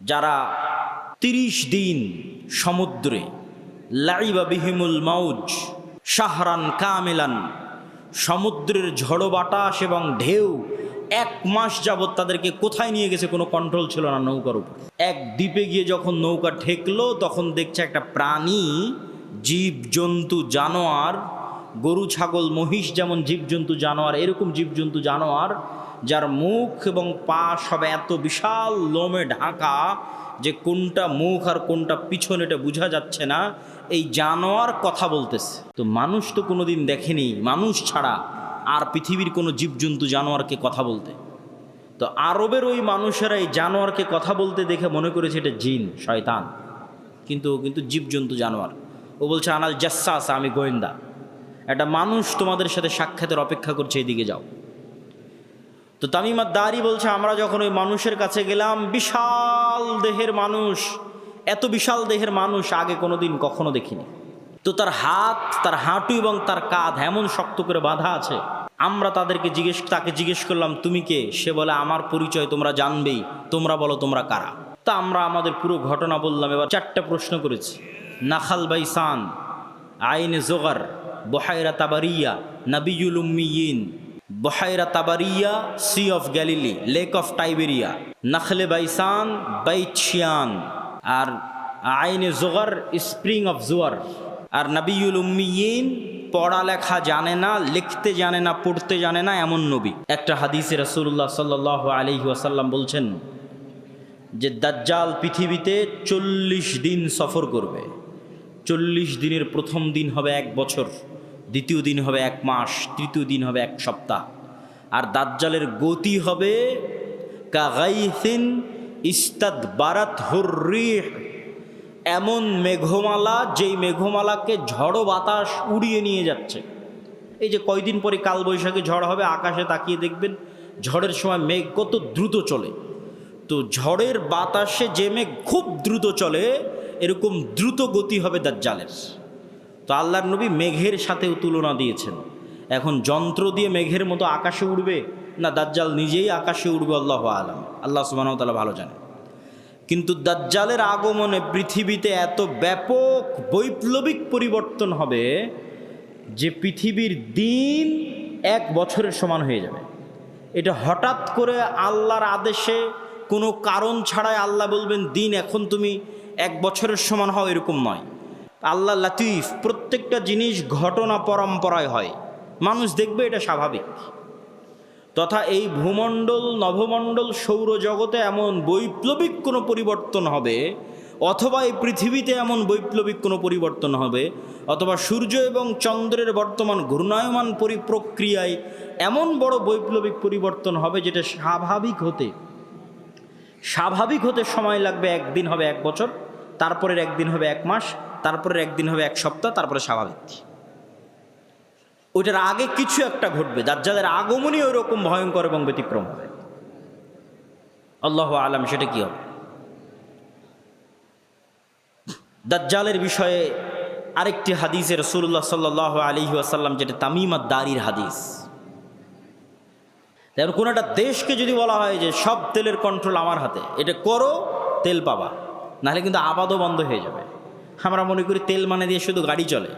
যারা ৩০ দিন সমুদ্রে লাইবা বিহিমুল মাউজ শাহরান কামিলান, সমুদ্রের ঝড়ো বাতাস এবং ঢেউ 1 মাস যাবৎ তাদেরকে কোথায় নিয়ে গেছে কোনো কন্ট্রোল ছিল না নৌকার উপর। এক দ্বীপে গিয়ে যখন নৌকা ঠেকলো তখন দেখছে একটা প্রাণী, জীবজন্তু, জানোয়ার, গরু ছাগল মহিষ যেমন জীবজন্তু জানোয়ার, এরকম জীবজন্তু জানোয়ার যার মুখ এবং পা সব এত বিশাল লোমে ঢাকা যে কোনটা মুখ আর কোনটা পিছন এটা বোঝা যাচ্ছে না। এই জানোয়ার কথা বলতেছে। তো মানুষ তো কোনোদিন দেখেনি মানুষ ছাড়া আর পৃথিবীর কোনো জীবজন্তু জানোয়ারকে কথা বলতে। তো আরবের ওই মানুষেরা এই জানোয়ারকে কথা বলতে দেখে মনে করেছে এটা জিন, শয়তান, কিন্তু জীবজন্তু জানোয়ার। ও বলছে আনাল জাসাস, আমি গোয়েন্দা, একটা মানুষ তোমাদের সাথে সাক্ষাতের অপেক্ষা করছে, এদিকে যাও। তো তামিম আদ-দারি বলছে আমরা যখন ওই মানুষের কাছে গেলাম, বিশাল দেহের মানুষ, এত বিশাল দেহের মানুষ আগে কোনোদিন কখনো দেখিনি। তো তার হাত, তার হাঁটু এবং তার কাঁধ এমন শক্ত করে বাঁধা আছে। আমরা তাকে জিজ্ঞেস করলাম তুমি কে? সে বলে আমার পরিচয় তোমরা জানবেই, তোমরা বলো তোমরা কারা। তা আমরা আমাদের পুরো ঘটনা বললাম। এবার 4টা প্রশ্ন করেছি। নাখাল বাইসান, আইনে জোগার, বহাইরা তাবারিয়া, নাবিয়ুল উম্মিয়িন। বহাইরা তাবারিয়া sea of Galilee, lake of Tiberias. নাখলে বাইসান বাইচিয়ান, আর আইনে জোগার স্প্রিং অফ জোয়ার। আর নাবিয়ুল উম্মিয়িন পড়ালেখা জানে না, লিখতে জানে না, পড়তে জানে না এমন নবী। একটা হাদিসে রাসূলুল্লাহ সাল্লাল্লাহু আলাইহি ওয়াসাল্লাম বলছেন যে দাজ্জাল পৃথিবীতে 40 দিন সফর করবে। 40 দিনের প্রথম দিন হবে 1 বছর, দ্বিতীয় দিন হবে 1 মাস, তৃতীয় দিন হবে 1 সপ্তাহ। আর দাজ্জালের গতি হবে কাগাইসিন ইস্তাদবারাত হুররিহ, এমন মেঘমালা যেই মেঘমালাকে ঝড়ো বাতাস উড়িয়ে নিয়ে যাচ্ছে। এই যে কয়দিন পরে কালবৈশাখী ঝড় হবে, আকাশে তাকিয়ে দেখবেন ঝড়ের সময় মেঘ কত দ্রুত চলে। তো ঝড়ের বাতাসে যে মেঘ খুব দ্রুত চলে, এরকম দ্রুত গতি হবে দাজ্জালের। তো আল্লাহর নবী মেঘের সাথেও তুলনা দিয়েছেন। এখন যন্ত্র দিয়ে মেঘের মতো আকাশে উড়বে না দাজ্জাল নিজেই আকাশে উড়বে, আল্লাহু আলাম, আল্লাহ সুবহানাহু ওয়া তাআলা ভালো জানেন। কিন্তু দাজ্জালের আগমনে পৃথিবীতে এত ব্যাপক বৈপ্লবিক পরিবর্তন হবে যে পৃথিবীর দিন 1 বছরের সমান হয়ে যাবে। এটা হঠাৎ করে আল্লাহর আদেশে, কোনো কারণ ছাড়াই আল্লাহ বলবেন দিন এখন তুমি 1 বছরের সমান হও, এরকম নয়। আল্লাহ লাতিফ, প্রত্যেকটা জিনিস ঘটনা পরম্পরায় হয়, মানুষ দেখবে এটা স্বাভাবিক। তথা এই ভূমণ্ডল, নভমণ্ডল, সৌরজগতে এমন বৈপ্লবিক কোনো পরিবর্তন হবে, অথবা এই পৃথিবীতে এমন বৈপ্লবিক কোনো পরিবর্তন হবে, অথবা সূর্য এবং চন্দ্রের বর্তমান ঘূর্ণায়মান প্রক্রিয়ায় এমন বড় বৈপ্লবিক পরিবর্তন হবে যেটা স্বাভাবিক হতে সময় লাগবে। 1 দিন হবে 1 বছর, তারপরের 1 দিন হবে 1 মাস, তারপরের 1 দিন হবে 1 সপ্তাহ, তারপরে স্বাভাবিক। ওইটার আগে কিছু একটা ঘটবে। দাজ্জালের আগমনই ওই রকম ভয়ঙ্কর এবং ব্যতিক্রম হবে। আল্লাহু আলাম সেটা কি হবে। দাজ্জালের বিষয়ে আরেকটি হাদিসে রাসূলুল্লাহ সাল্লাল্লাহু আলাইহি ওয়াসাল্লাম, যেটা তামিম আদ-দারির হাদিস। যেমন কোনো একটা দেশকে যদি বলা হয় যে সব তেলের কন্ট্রোল আমার হাতে, এটা করো তেল পাবা, নাহলে কিন্তু আবাদও বন্ধ হয়ে যাবে। আমরা মনে করি তেল মানে দিয়ে শুধু গাড়ি চলে।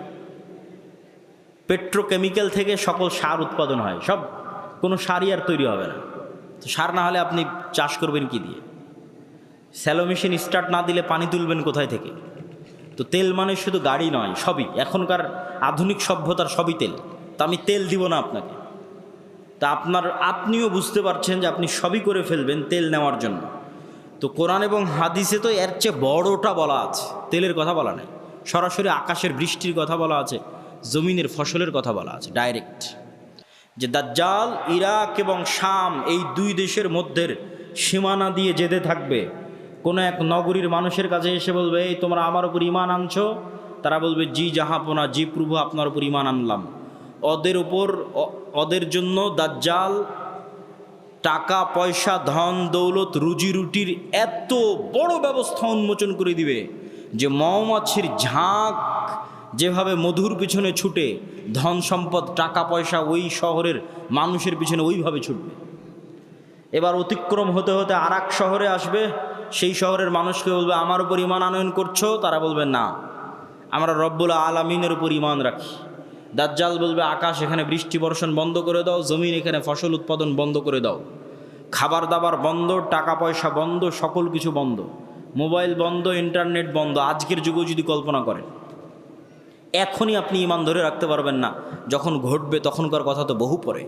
পেট্রোকেমিক্যাল থেকে সকল সার উৎপাদন হয়, সব কোনো সারই আর তৈরি হবে না। তো সার না হলে আপনি চাষ করবেন কি দিয়ে? স্যালো মেশিন স্টার্ট না দিলে পানি তুলবেন কোথায় থেকে? তো তেল মানে শুধু গাড়ি নয়, সবই। এখনকার আধুনিক সভ্যতার সবই তেল। তা আমি তেল দিব না আপনাকে। তা আপনিও বুঝতে পারছেন যে আপনি সবই করে ফেলবেন তেল নেওয়ার জন্য। তো কোরআন এবং হাদিসে তো এর চেয়ে বড়টা বলা আছে, তেলের কথা বলা নাই। সরাসরি আকাশের বৃষ্টির কথা বলা আছে, জমিনের ফসলের কথা বলা আছে ডাইরেক্ট। যে দাজ্জাল ইরাক এবং শাম, এই 2 দেশের মধ্যের সীমানা দিয়ে যেতে থাকবে। কোনো এক নগরীর মানুষের কাছে এসে বলবে, এই তোমরা আমার উপর ঈমান আনছো? তারা বলবে জি জাহাপনা, জি প্রভু, আপনার উপর ঈমান আনলাম। ওদের জন্য দাজ্জাল টাকা পয়সা, ধন দৌলত, রুজি রুটির এত বড় ব্যবস্থা উন্মোচন করে দিবে যে মৌমাছির ঝাঁক যেভাবে মধুর পিছনে ছুটে, ধন সম্পদ, টাকা পয়সা ওই শহরের মানুষের পিছনে ওইভাবে ছুটবে। এবার অতিক্রম হতে হতে আর এক শহরে আসবে, সেই শহরের মানুষকে বলবে আমার উপর ঈমান আনয়ন করছো, তারা বলবে না, আমরা রব্বুল আলামিনের উপর ঈমান রাখি। দাজ্জাল বলবে আকাশ এখানে বৃষ্টি বর্ষণ বন্ধ করে দাও, জমিন এখানে ফসল উৎপাদন বন্ধ করে দাও, খাবার দাবার বন্ধ, টাকা পয়সা বন্ধ, সকল কিছু বন্ধ, মোবাইল বন্ধ, ইন্টারনেট বন্ধ। আজকের যুগেও যদি কল্পনা করেন, এখনই আপনি ঈমান ধরে রাখতে পারবেন না, যখন ঘটবে তখনকার কথা তো বহু পরে।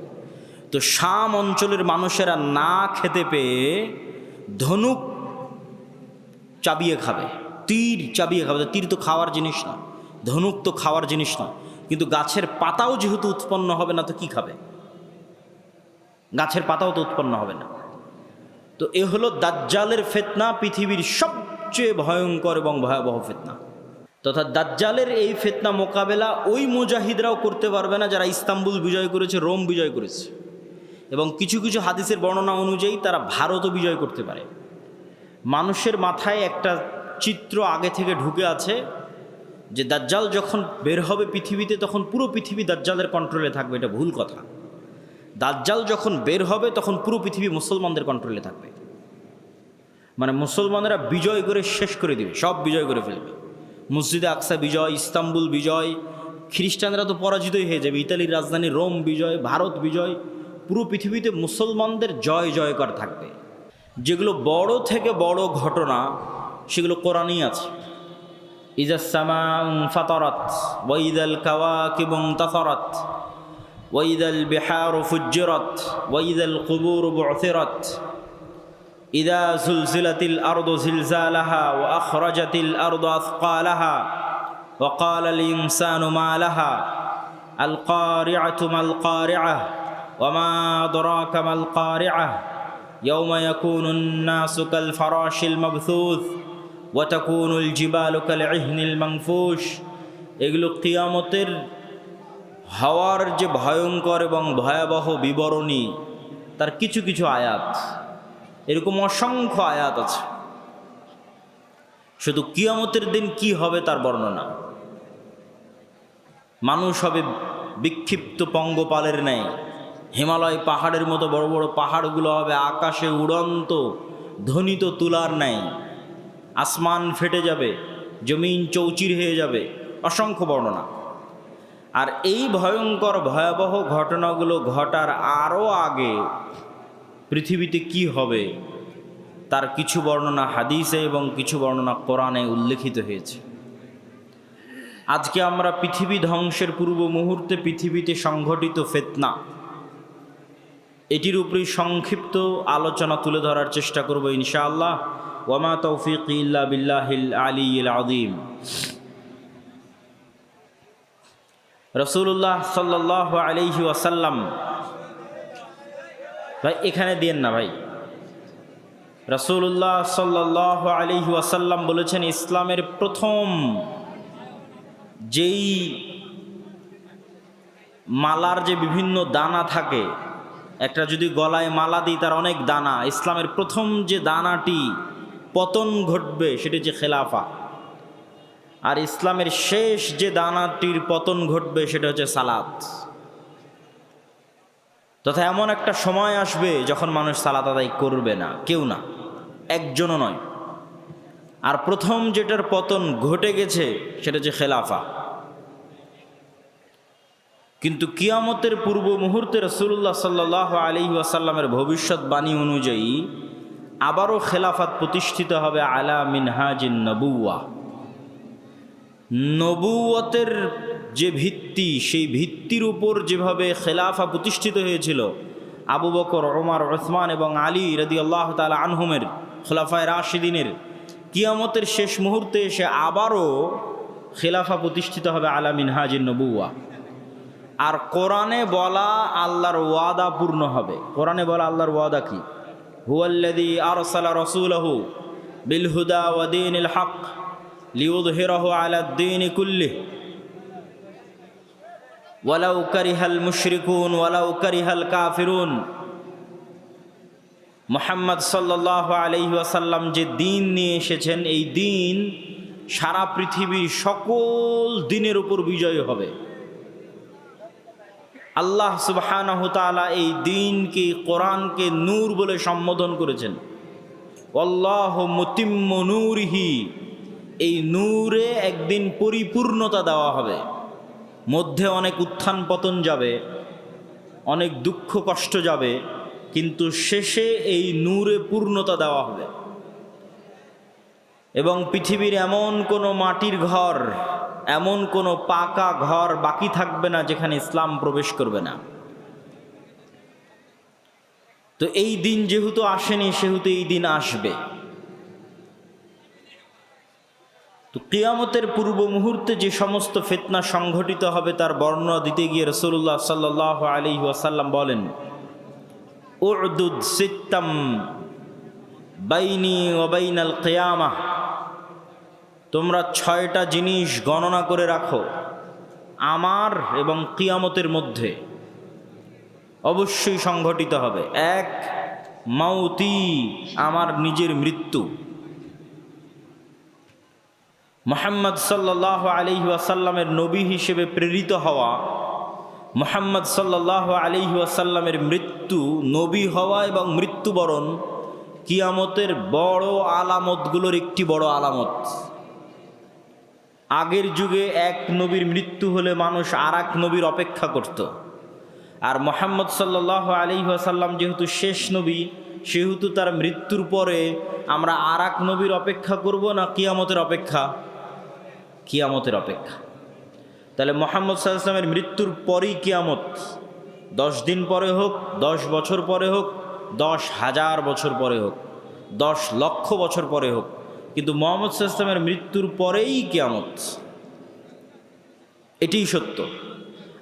তো শাম অঞ্চলের মানুষেরা না খেতে পেয়ে ধনুক চাবিয়ে খাবে, তীর চাবিয়ে খাবে। তীর তো খাওয়ার জিনিস না, ধনুক তো খাওয়ার জিনিস না, কিন্তু গাছের পাতাও যেহেতু উৎপন্ন হবে না তো কি খাবে? গাছের পাতাও তো উৎপন্ন হবে না। তো এ হলো দাজ্জালের ফিতনা, পৃথিবীর সবচেয়ে ভয়ঙ্কর এবং ভয়াবহ ফিতনা। তথা দাজ্জালের এই ফিতনা মোকাবেলা ওই মুজাহিদরাও করতে পারবে না যারা ইস্তাম্বুল বিজয় করেছে, রোম বিজয় করেছে, এবং কিছু কিছু হাদিসের বর্ণনা অনুযায়ী তারা ভারতও বিজয় করতে পারে। মানুষের মাথায় একটা চিত্র আগে থেকে ঢুকে আছে যে দাজ্জাল যখন বের হবে পৃথিবীতে তখন পুরো পৃথিবী দাজ্জালের কন্ট্রোলে থাকবে। এটা ভুল কথা। দাজ্জাল যখন বের হবে তখন পুরো পৃথিবী মুসলমানদের কন্ট্রোলে থাকবে, মানে মুসলমানেরা বিজয় করে শেষ করে দিবে, সব বিজয় করে ফেলবে। মসজিদে আকসা বিজয়, ইস্তাম্বুল বিজয়, খ্রিস্টানরা তো পরাজিতই হয়ে যাবে, ইতালির রাজধানী রোম বিজয়, ভারত বিজয়, পুরো পৃথিবীতে মুসলমানদের জয় জয়কার থাকবে। যেগুলো বড় থেকে বড় ঘটনা সেগুলো কোরআনেই আছে। ইজা সামাউ ফাতারাত ওয়া ইদাল কাওয়াকিবু ইনতাসারাত ওয়া ইদাল বিহারু ফুজ্জিরাত ওয়া ইদাল কুবুরু বু'থিরাত ইদা জুলজিলাতিল আরদু জিলজালাহা ওয়া আখরাজাতিল আরদু আথকালাহা ওয়া ক্বালাল ইনসানু মা লাহা আল কারিআতু মাল কারিআহ ওয়া মা আদরাকা মাল কারিআহ ইয়াওমা ইয়াকুনুন নাসু কাল ফারাশিল মাবথুথ ওয়া তাকুনুল জিবালু কাল ইহনিল মানফুশ। এগুলো কিয়ামতের হওয়ার যে ভয়ঙ্কর এবং ভয়াবহ বিবরণী, তার কিছু কিছু আয়াত, এরকম অসংখ্য আয়াত আছে। শুধু কিয়ামতের দিন কি হবে তার বর্ণনা। মানুষ হবে বিক্ষিপ্ত পঙ্গপালের ন্যায়, হিমালয় পাহাড়ের মতো বড় বড় পাহাড়গুলো হবে আকাশে উড়ন্ত ধ্বনিত তুলার ন্যায়, আসমান ফেটে যাবে, জমিন চৌচির হয়ে যাবে, অসংখ্য বর্ণনা। আর এই ভয়ঙ্কর ভয়াবহ ঘটনাগুলো ঘটার আরও আগে পৃথিবীতে কি হবে তার কিছু বর্ণনা হাদিসে এবং কিছু বর্ণনা কোরআনে উল্লেখিত হয়েছে। আজকে আমরা পৃথিবী ধ্বংসের পূর্ব মুহূর্তে পৃথিবীতে সংঘটিত ফিতনা, এটির উপরেই সংক্ষিপ্ত আলোচনা তুলে ধরার চেষ্টা করব ইনশাআল্লাহ। ওয়ামা তৌফিকি ইল্লা বিল্লাহিল আলিয়্যিল আযীম। রাসূলুল্লাহ সাল্লাল্লাহু আলাইহি ওয়াসাল্লাম, ভাই এখানে দিয়েন না ভাই। রাসূলুল্লাহ সাল্লাল্লাহু আলাইহি ওয়াসাল্লাম বলেছেন, ইসলামের প্রথম যেই মালার যে বিভিন্ন দানা থাকে, একটা যদি গলায় মালা দিই তার অনেক দানা, ইসলামের প্রথম যে দানাটি পতন ঘটবে সেটি হচ্ছে খেলাফা। আর ইসলামের শেষ যে দানাটির পতন ঘটবে সেটা হচ্ছে সালাত। তথা এমন একটা সময় আসবে যখন মানুষ সালাত আদায় করবে না, কেউ না, একজনও নয়। আর প্রথম যেটার পতন ঘটে গেছে সেটা হচ্ছে খেলাফা। কিন্তু কিয়ামতের পূর্ব মুহূর্তে রাসূলুল্লাহ সাল্লাল্লাহু আলাইহি ওয়াসাল্লামের ভবিষ্যৎবাণী অনুযায়ী আবারও খেলাফাত প্রতিষ্ঠিত হবে আলা মিনহাজিন নবুওয়া। নবুয়তের যে ভিত্তি, সেই ভিত্তির উপর যেভাবে খেলাফা প্রতিষ্ঠিত হয়েছিল আবু বকর, ওমর, উসমান এবং আলী রাদিয়াল্লাহু তাআলা আনহুমের খোলাফায়ে রাশিদিনের, কিয়ামতের শেষ মুহূর্তে এসে আবারও খেলাফা প্রতিষ্ঠিত হবে আলা মিনহাজিন নবুওয়া। আর কোরআনে বলা আল্লাহর ওয়াদা পূর্ণ হবে। কোরআনে বলা আল্লাহর ওয়াদা কি? হুয়াল্লাযী আরসালা রাসূলাহু বিল হুদা ওয়া দীনিল হক লিইয়ুযহিরাহু আলাদ দীনি কুল্লিহি ওয়ালাউ কারিহাল মুশরিকুন ওয়ালাউ কারিহাল কাফিরুন। মুহাম্মদ সাল্লাল্লাহু আলাইহি ওয়াসাল্লাম যে দিন নিয়ে এসেছেন, এই দিন সারা পৃথিবীর সকল দিনের উপর বিজয় হবে। আল্লাহ সুবহানাহু তাআলা এই দিনকে, কোরআনকে নূর বলে সম্বোধন করেছেন। আল্লাহু মুতিম্মু নূরিহি, এই নূরে একদিন পরিপূর্ণতা দেওয়া হবে। মধ্যে অনেক উত্থান পতন যাবে, অনেক দুঃখ কষ্ট যাবে, কিন্তু শেষে এই নূরে পূর্ণতা দেওয়া হবে। এবং পৃথিবীর এমন কোনো মাটির ঘর, এমন কোনো পাকা ঘর বাকি থাকবে না যেখানে ইসলাম প্রবেশ করবে না। তো এই দিন যেহেতু আসেনি, সেহেতু এই দিন আসবে। তো কিয়ামতের পূর্ব মুহূর্তে যে সমস্ত ফিতনা সংঘটিত হবে তার বর্ণনা দিতে গিয়ে রাসূলুল্লাহ সাল্লাল্লাহু আলাইহি ওয়াসাল্লাম বলেন, উ'দুদ সিত্তাম বাইনি ওয়া বাইনাল কিয়ামাহ, তোমরা 6টা জিনিস গণনা করে রাখো আমার এবং কিয়ামতের মধ্যে অবশ্যই সংঘটিত হবে। 1, মাউতি, আমার নিজের মৃত্যু। মুহাম্মদ সাল্লাল্লাহু আলাইহি ওয়াসাল্লামের নবী হিসেবে প্রেরিত হওয়া, মুহাম্মদ সাল্লাল্লাহু আলাইহি ওয়াসাল্লামের মৃত্যু, নবী হওয়া এবং মৃত্যুবরণ কিয়ামতের বড় আলামতগুলোর একটি বড় আলামত। আগের যুগে এক নবীর মৃত্যু হলে মানুষ আর এক নবীর অপেক্ষা করত, আর মুহাম্মদ সাল্লাল্লাহু আলাইহি ওয়াসাল্লাম যেহেতু শেষ নবী, সেহেতু তার মৃত্যুর পরে আমরা আর এক নবীর অপেক্ষা করব না কিয়ামতের অপেক্ষা? কিয়ামতের অপেক্ষা। তাহলে মুহাম্মদ সাল্লাল্লাহু আলাইহি ওয়াসাল্লামের মৃত্যুর পরেই কিয়ামত। 10 দিন পরে হোক, 10 বছর পরে হোক, 10,000 বছর পরে হোক, 10 লক্ষ বছর পরে হোক, কিন্তু মুহাম্মদ সাল্লাল্লাহু আলাইহি ওয়াসাল্লামের মৃত্যুর পরেই কিয়ামত। এটিই সত্য।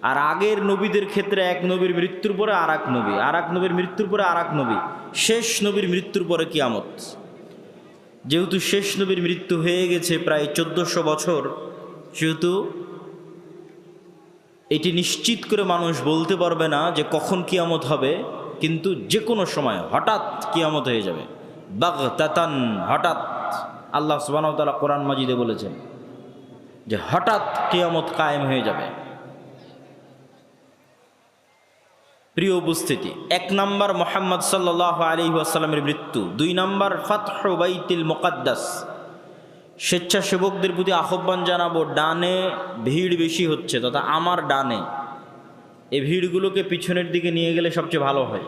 আর আগের নবীদের ক্ষেত্রে এক নবীর মৃত্যুর পরে আর এক নবী, আর এক নবীর মৃত্যুর পরে আর এক নবী, শেষ নবীর মৃত্যুর পরে কিয়ামত। যেহেতু শেষ নবীর মৃত্যু হয়ে গেছে প্রায় 1400 বছর, সেহেতু এটি নিশ্চিত করে মানুষ বলতে পারবে না যে কখন কিয়ামত হবে, কিন্তু যে কোনো সময় হঠাৎ কিয়ামত হয়ে যাবে। বাগতাতান, হঠাৎ। আল্লাহ সুবহানাহু ওয়া তাআলা কোরআন মাজিদে বলেছেন যে হঠাৎ কিয়ামত কায়েম হয়ে যাবে। প্রিয় উপস্থিতি, 1 নম্বর মুহাম্মদ সাল্লাল্লাহু আলাইহি ওয়াসাল্লামের মৃত্যু। 2 নম্বর ফাতহু বাইতুল মুকাদ্দাস। স্বেচ্ছাসেবকদের প্রতি আহ্বান জানাবো, ডানে ভিড় বেশি হচ্ছে, তথা আমার ডানে, এই ভিড়গুলোকে পিছনের দিকে নিয়ে গেলে সবচেয়ে ভালো হয়।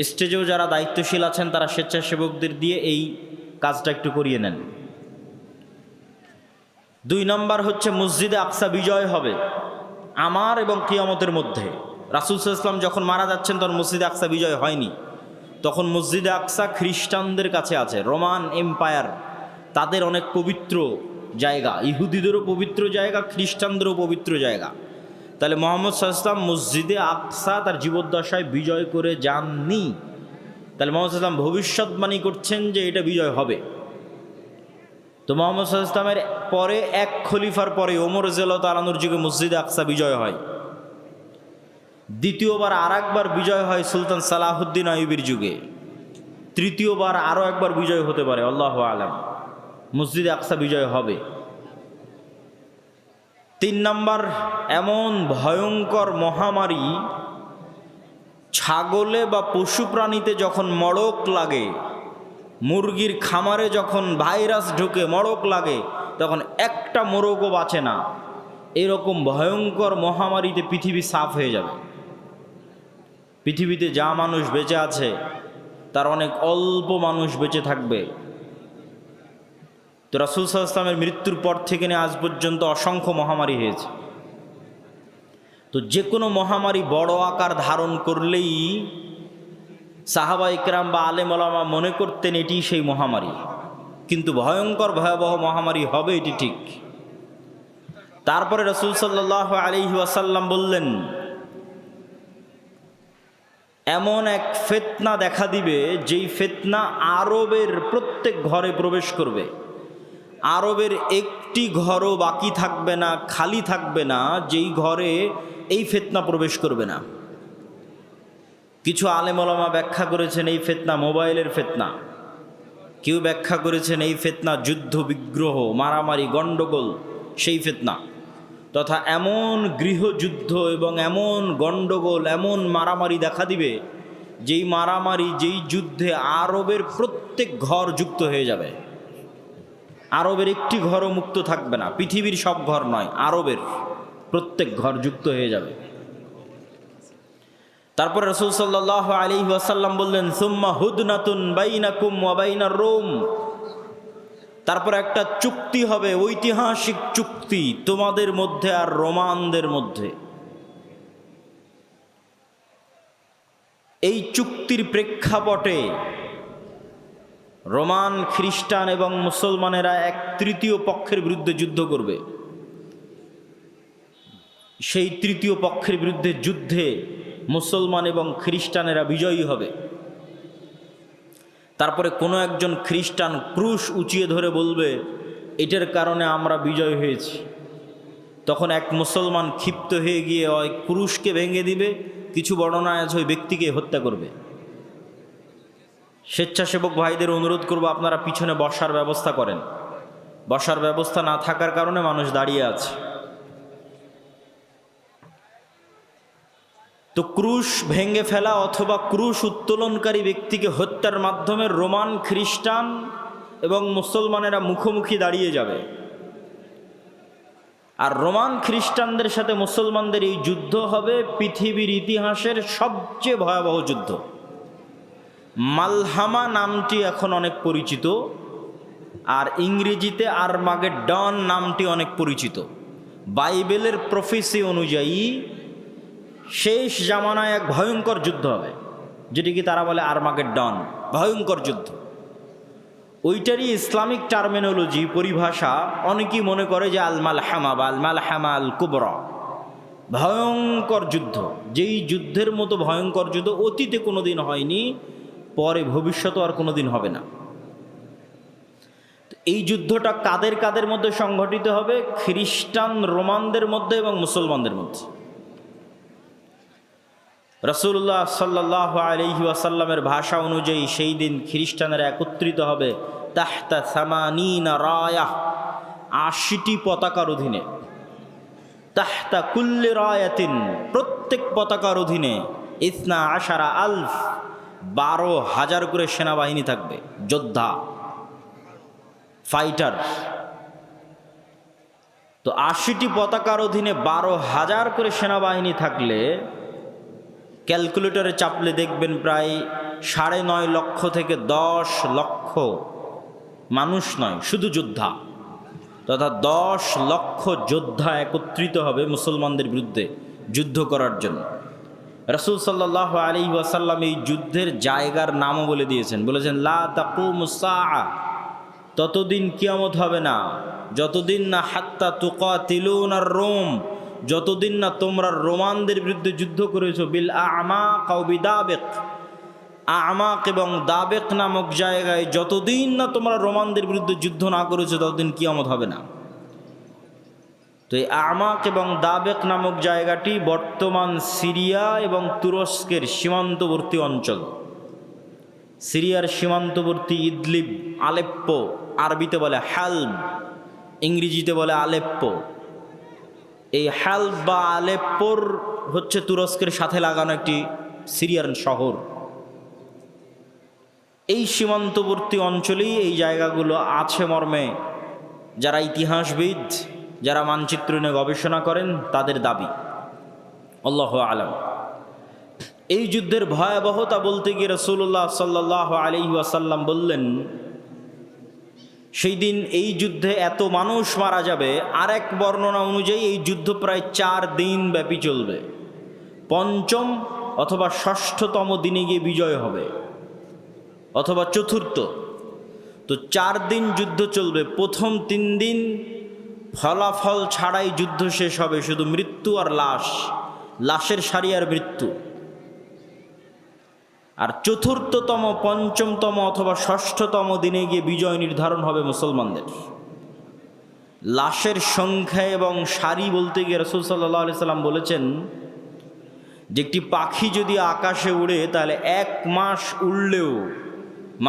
স্টেজেও যারা দায়িত্বশীল আছেন তারা স্বেচ্ছাসেবকদের দিয়ে এই কাজটা একটু করিয়ে নেন। 2 নম্বর হচ্ছে মসজিদে আকসা বিজয় হবে আমার এবং কিয়ামতের মধ্যে। রাসূল সাল্লাল্লাহু আলাইহি ওয়াসাল্লাম যখন মারা যাচ্ছেন তখন মসজিদে আকসা বিজয় হয়নি, তখন মসজিদে আকসা খ্রিস্টানদের কাছে আছে। রোমান এম্পায়ার, তাদের অনেক পবিত্র জায়গা, ইহুদিদেরও পবিত্র জায়গা, খ্রিস্টানদেরও পবিত্র জায়গা। তাহলে মুহাম্মদ সাল্লাল্লাহু আলাইহি ওয়াসাল্লাম মসজিদে আকসা তার জীবদ্দশায় বিজয় করে যাননি। তাহলে মুহাম্মদ সাল্লাল্লাহু আলাইহি ওয়াসাল্লাম ভবিষ্যৎবাণী করছেন যে এটা বিজয় হবে। তো মুহাম্মদ সাল্লাল্লাহু আলাইহি ওয়াসাল্লামের পরে এক খলিফার পরে ওমর রাদিয়াল্লাহু তাআলা আনহুর যুগে মসজিদে আকসা বিজয় হয়। দ্বিতীয়বার আর একবার বিজয় হয় সুলতান সালাহুদ্দিন আইয়ুবীর যুগে। তৃতীয়বার আরও একবার বিজয় হতে পারে, আল্লাহু আলাম। মসজিদে আকসা বিজয় হবে। 3 নম্বর, এমন ভয়ঙ্কর মহামারী, ছাগলে বা পশু প্রাণীতে যখন মড়ক লাগে, মুরগির খামারে যখন ভাইরাস ঢুকে মড়ক লাগে, তখন একটা মোরগও বাঁচে না। এরকম ভয়ঙ্কর মহামারীতে পৃথিবী সাফ হয়ে যাবে। পৃথিবীতে যা মানুষ বেঁচে আছে তার অনেক অল্প মানুষ বেঁচে থাকবে। তো রাসূল সাল্লাল্লাহু আলাইহি ওয়াসাল্লামের মৃত্যুর পর থেকে নিয়ে আজ পর্যন্ত অসংখ্য মহামারী হয়েছে। তো যে কোনো মহামারী বড় আকার ধারণ করলেই সাহাবা ইকরাম বা আলেম ওলামা মনে করতেন এটি সেই মহামারী, কিন্তু ভয়ঙ্কর ভয়াবহ মহামারী হবে এটি ঠিক। তারপরে রাসূল সাল্লাল্লাহু আলাইহি ওয়াসাল্লাম বললেন, এমন এক ফিতনা দেখা দিবে যেই ফিতনা আরবের প্রত্যেক ঘরে প্রবেশ করবে। আরবের একটি ঘরও বাকি থাকবে না, খালি থাকবে না, যেই ঘরে এই ফিতনা প্রবেশ করবে না। কিছু আলেম ওলামা ব্যাখ্যা করেছেন এই ফিতনা মোবাইলের ফিতনা, কেউ ব্যাখ্যা করেছেন এই ফিতনা যুদ্ধ বিগ্রহ, মারামারি, গণ্ডগোল, সেই ফিতনা। তথা এমন গৃহযুদ্ধ এবং এমন গণ্ডগোল, এমন মারামারি দেখা দিবে, যেই মারামারি, যেই যুদ্ধে আরবের প্রত্যেক প্রত্যেক ঘর যুক্ত হয়ে যাবে। আরবের একটি ঘরও মুক্ত থাকবে না, পৃথিবীর সব ঘর নয়, আরবের প্রত্যেক ঘর যুক্ত হয়ে যাবে। তারপর রাসূল সাল্লাল্লাহু আলাইহি ওয়াসাল্লাম বললেন, সুম্মা হুদনাতুন বাইনাকুম ওয়া বাইনার রোম, তারপর একটা চুক্তি হবে, ঐতিহাসিক চুক্তি তোমাদের মধ্যে আর রোমানদের মধ্যে। এই চুক্তির প্রেক্ষাপটে রোমান, খ্রিস্টান এবং মুসলমানেরা এক তৃতীয় পক্ষের বিরুদ্ধে যুদ্ধ করবে। সেই তৃতীয় পক্ষের বিরুদ্ধে যুদ্ধে মুসলমান এবং খ্রিস্টানেরা বিজয়ী হবে। তারপরে কোনো একজন খ্রিস্টান ক্রুশ উঁচিয়ে ধরে বলবে, এটার কারণে আমরা বিজয় হয়েছি। তখন এক মুসলমান ক্ষিপ্ত হয়ে গিয়ে ওই ক্রুশকে ভেঙে দিবে, কিছু বর্ণনায় আছে ওই ব্যক্তিকে হত্যা করবে। স্বেচ্ছাসেবক ভাইদের অনুরোধ করব, আপনারা পিছনে বসার ব্যবস্থা করেন। বসার ব্যবস্থা না থাকার কারণে মানুষ দাঁড়িয়ে আছে। তো ক্রুশ ভেঙে ফেলা অথবা ক্রুশ উত্তোলনকারী ব্যক্তিকে হত্যার মাধ্যমে রোমান, খ্রিস্টান এবং মুসলমানেরা মুখোমুখি দাঁড়িয়ে যাবে। আর রোমান খ্রিস্টানদের সাথে মুসলমানদের এই যুদ্ধ হবে পৃথিবীর ইতিহাসের সবচেয়ে ভয়াবহ যুদ্ধ। মালহামা নামটি এখন অনেক পরিচিত, আর ইংরেজিতে আরমাগেডন নামটি অনেক পরিচিত। বাইবেলের প্রফেসি অনুযায়ী শেষ জামানায় এক ভয়ঙ্কর যুদ্ধ হবে, যেটিকে তারা বলে আরমাগেডন, ভয়ঙ্কর যুদ্ধ। ওইটারই ইসলামিক টার্মিনোলজি, পরিভাষা অনেকেই মনে করে যে আল মালহামা বা আল মালহামা আল কুবরা, ভয়ঙ্কর যুদ্ধ। যেই যুদ্ধের মতো ভয়ঙ্কর যুদ্ধ অতীতে কোনোদিন হয়নি, পরে ভবিষ্যতে আর কোনোদিন হবে না। এই যুদ্ধটা কাদের কাদের মধ্যে সংঘটিত হবে? খ্রিস্টান রোমানদের মধ্যে এবং মুসলমানদের মধ্যে। রাসূলুল্লাহ সাল্লাল্লাহু আলাইহি ওয়াসাল্লামের ভাষা অনুযায়ী সেই দিন খ্রিস্টানেরা একত্রিত হবে তাহতা সামানিনা রায়াহ, ৮০টি পতাকার অধীনে। তাহতা কুল্লি রায়াতিন, প্রত্যেক পতাকার অধীনে ইসনা আশারা আলফ, ১২,০০০ করে সেনাবাহিনী থাকবে, যোদ্ধা, ফাইটার। তো ৮০টি পতাকার অধীনে ১২,০০০ করে সেনাবাহিনী থাকলে ক্যালকুলেটরে চাপলে দেখবেন প্রায় ৯.৫ লক্ষ থেকে ১০ লক্ষ মানুষ নয়, শুধু যোদ্ধা, তথা ১০ লক্ষ যোদ্ধা একত্রিত হবে মুসলমানদের বিরুদ্ধে যুদ্ধ করার জন্য। রাসূল সাল্লাল্লাহু আলাইহি ওয়াসাল্লাম এই যুদ্ধের জায়গার নামও বলে দিয়েছেন, বলেছেন লা তাকুমুস সাআ, ততদিন কিয়ামত হবে না যতদিন না হাত্তা তুকাতিলুনার রোম, যতদিন না তোমরা রোমানদের বিরুদ্ধে যুদ্ধ করেছো বিল আমাক আও বিদাবেক, আমাক এবং দাবেক নামক জায়গায় যতদিন না তোমরা রোমানদের বিরুদ্ধে যুদ্ধ না করেছো ততদিন কিয়ামত হবে না। তো এই আমাক এবং দাবেক নামক জায়গাটি বর্তমান সিরিয়া এবং তুরস্কের সীমান্তবর্তী অঞ্চল। সিরিয়ার সীমান্তবর্তী ইদলিব, আলেপ্পো, আরবিতে বলে হালব, ইংরেজিতে বলে আলেপ্পো। এই হালব বা আলেপ্পোর হচ্ছে তুরস্কের সাথে লাগানো একটি সিরিয়ার শহর। এই সীমান্তবর্তী অঞ্চলেই এই জায়গাগুলো আছে মর্মে যারা ইতিহাসবিদ, যারা মানচিত্র নিয়ে গবেষণা করেন তাদের দাবি। আল্লাহু আলাম। এই যুদ্ধের ভয়াবহতা বলতে গিয়ে রাসূলুল্লাহ সাল্লাল্লাহু আলাইহি ওয়াসাল্লাম বললেন, সেই দিন এই যুদ্ধে এত মানুষ মারা যাবে। আর এক বর্ণনা অনুযায়ী এই যুদ্ধ প্রায় ৪ দিন ব্যাপী চলবে, পঞ্চম অথবা ষষ্ঠতম দিনে গিয়ে বিজয় হবে, অথবা চতুর্থ। তো ৪ দিন যুদ্ধ চলবে। প্রথম ৩ দিন ফলাফল ছাড়াই যুদ্ধ শেষ হবে, শুধু মৃত্যু আর লাশ, লাশের সারি আর মৃত্যু। আর চতুর্থতম, পঞ্চমতম অথবা ষষ্ঠতম দিনে গিয়ে বিজয় নির্ধারণ হবে মুসলমানদের। লাশের সংখ্যা এবং সারি বলতে গিয়ে রাসূল সাল্লাল্লাহু আলাইহি সাল্লাম বলেছেন যে একটি পাখি যদি আকাশে উড়ে তাহলে ১ মাস উড়লেও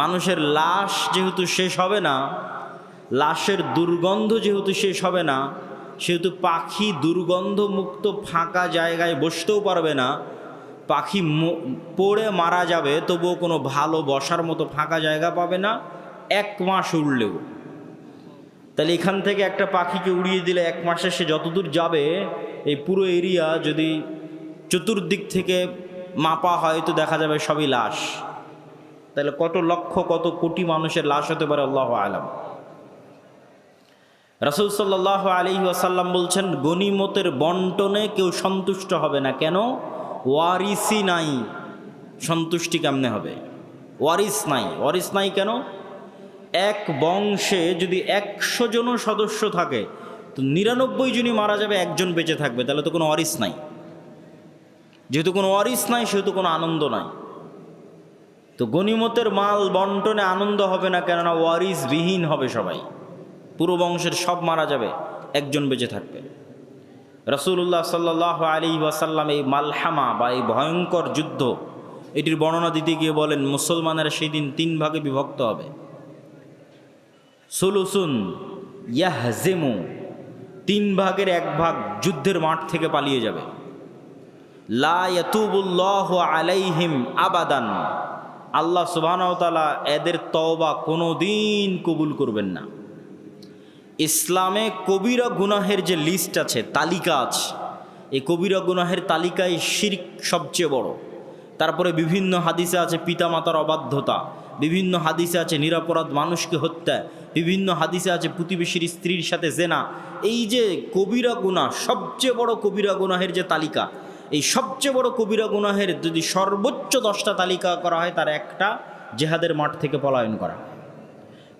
মানুষের লাশ যেহেতু শেষ হবে না, লাশের দুর্গন্ধ যেহেতু শেষ হবে না, সেহেতু পাখি দুর্গন্ধমুক্ত ফাঁকা জায়গায় বসতেও পারবে না। পাখি পড়ে মারা যাবে, তবুও কোনো ভালো বসার মতো ফাঁকা জায়গা পাবে না 1 মাস উড়লেও। তাহলে এখান থেকে একটা পাখিকে উড়িয়ে দিলে 1 মাসে সে যতদূর যাবে, এই পুরো এরিয়া যদি চতুর্দিক থেকে মাপা হয় তো দেখা যাবে সবই লাশ। তাহলে কত লক্ষ কত কোটি মানুষের লাশ হতে পারে আল্লাহু আলাম। রাসূল সাল্লাল্লাহু আলাইহি ওয়াসাল্লাম বলছেন, গনিমতের বন্টনে কেউ সন্তুষ্ট হবে না। কেন? ওয়ারিসই নাই। সন্তুষ্টি কেমনে হবে? ওয়ারিস নাই। ওয়ারিস নাই কেন? এক বংশে যদি 100 জনও সদস্য থাকে তো 99 জনই মারা যাবে, একজন বেঁচে থাকবে, তাহলে তো কোনো ওয়ারিস নাই। যেহেতু কোনো ওয়ারিস নাই সেহেতু কোনো আনন্দ নাই। তো গনিমতের মাল বন্টনে আনন্দ হবে না, কেননা ওয়ারিস বিহীন হবে সবাই। পুরো বংশের সব মারা যাবে, একজন বেঁচে থাকবে। রাসূলুল্লাহ সাল্লাল্লাহু আলাইহি ওয়াসাল্লাম এই মালহামা বা এই ভয়ঙ্কর যুদ্ধ এটির বর্ণনা দিতে গিয়ে বলেন, মুসলমানেরা সেই দিন 3 ভাগে বিভক্ত হবে। সুলুসুন ইয়াহজিমু, 3 ভাগের 1 ভাগ যুদ্ধের মাঠ থেকে পালিয়ে যাবে। লা ইয়াতুবুল্লাহু আলাইহিম আবাদান, আল্লাহ সুবহানাহু ওয়া তাআলা এদের তওবা কোনোদিন কবুল করবেন না। ইসলামে কবিরা গুনাহের যে লিস্ট আছে, তালিকা আছে, এই কবিরা গুনাহের তালিকায় শিরক সবচেয়ে বড়। তারপরে বিভিন্ন হাদিসে আছে পিতামাতার অবাধ্যতা, বিভিন্ন হাদিসে আছে নিরপরাধ মানুষকে হত্যা, বিভিন্ন হাদিসে আছে প্রতিবেশীর স্ত্রীর সাথে জেনা। এই যে কবিরা গুনাহ, সবচেয়ে বড় কবিরা গুনাহের যে তালিকা, এই সবচেয়ে বড় কবিরা গুনাহের যদি সর্বোচ্চ 10টা তালিকা করা হয়, তার একটা জেহাদের মাঠ থেকে পলায়ন করা।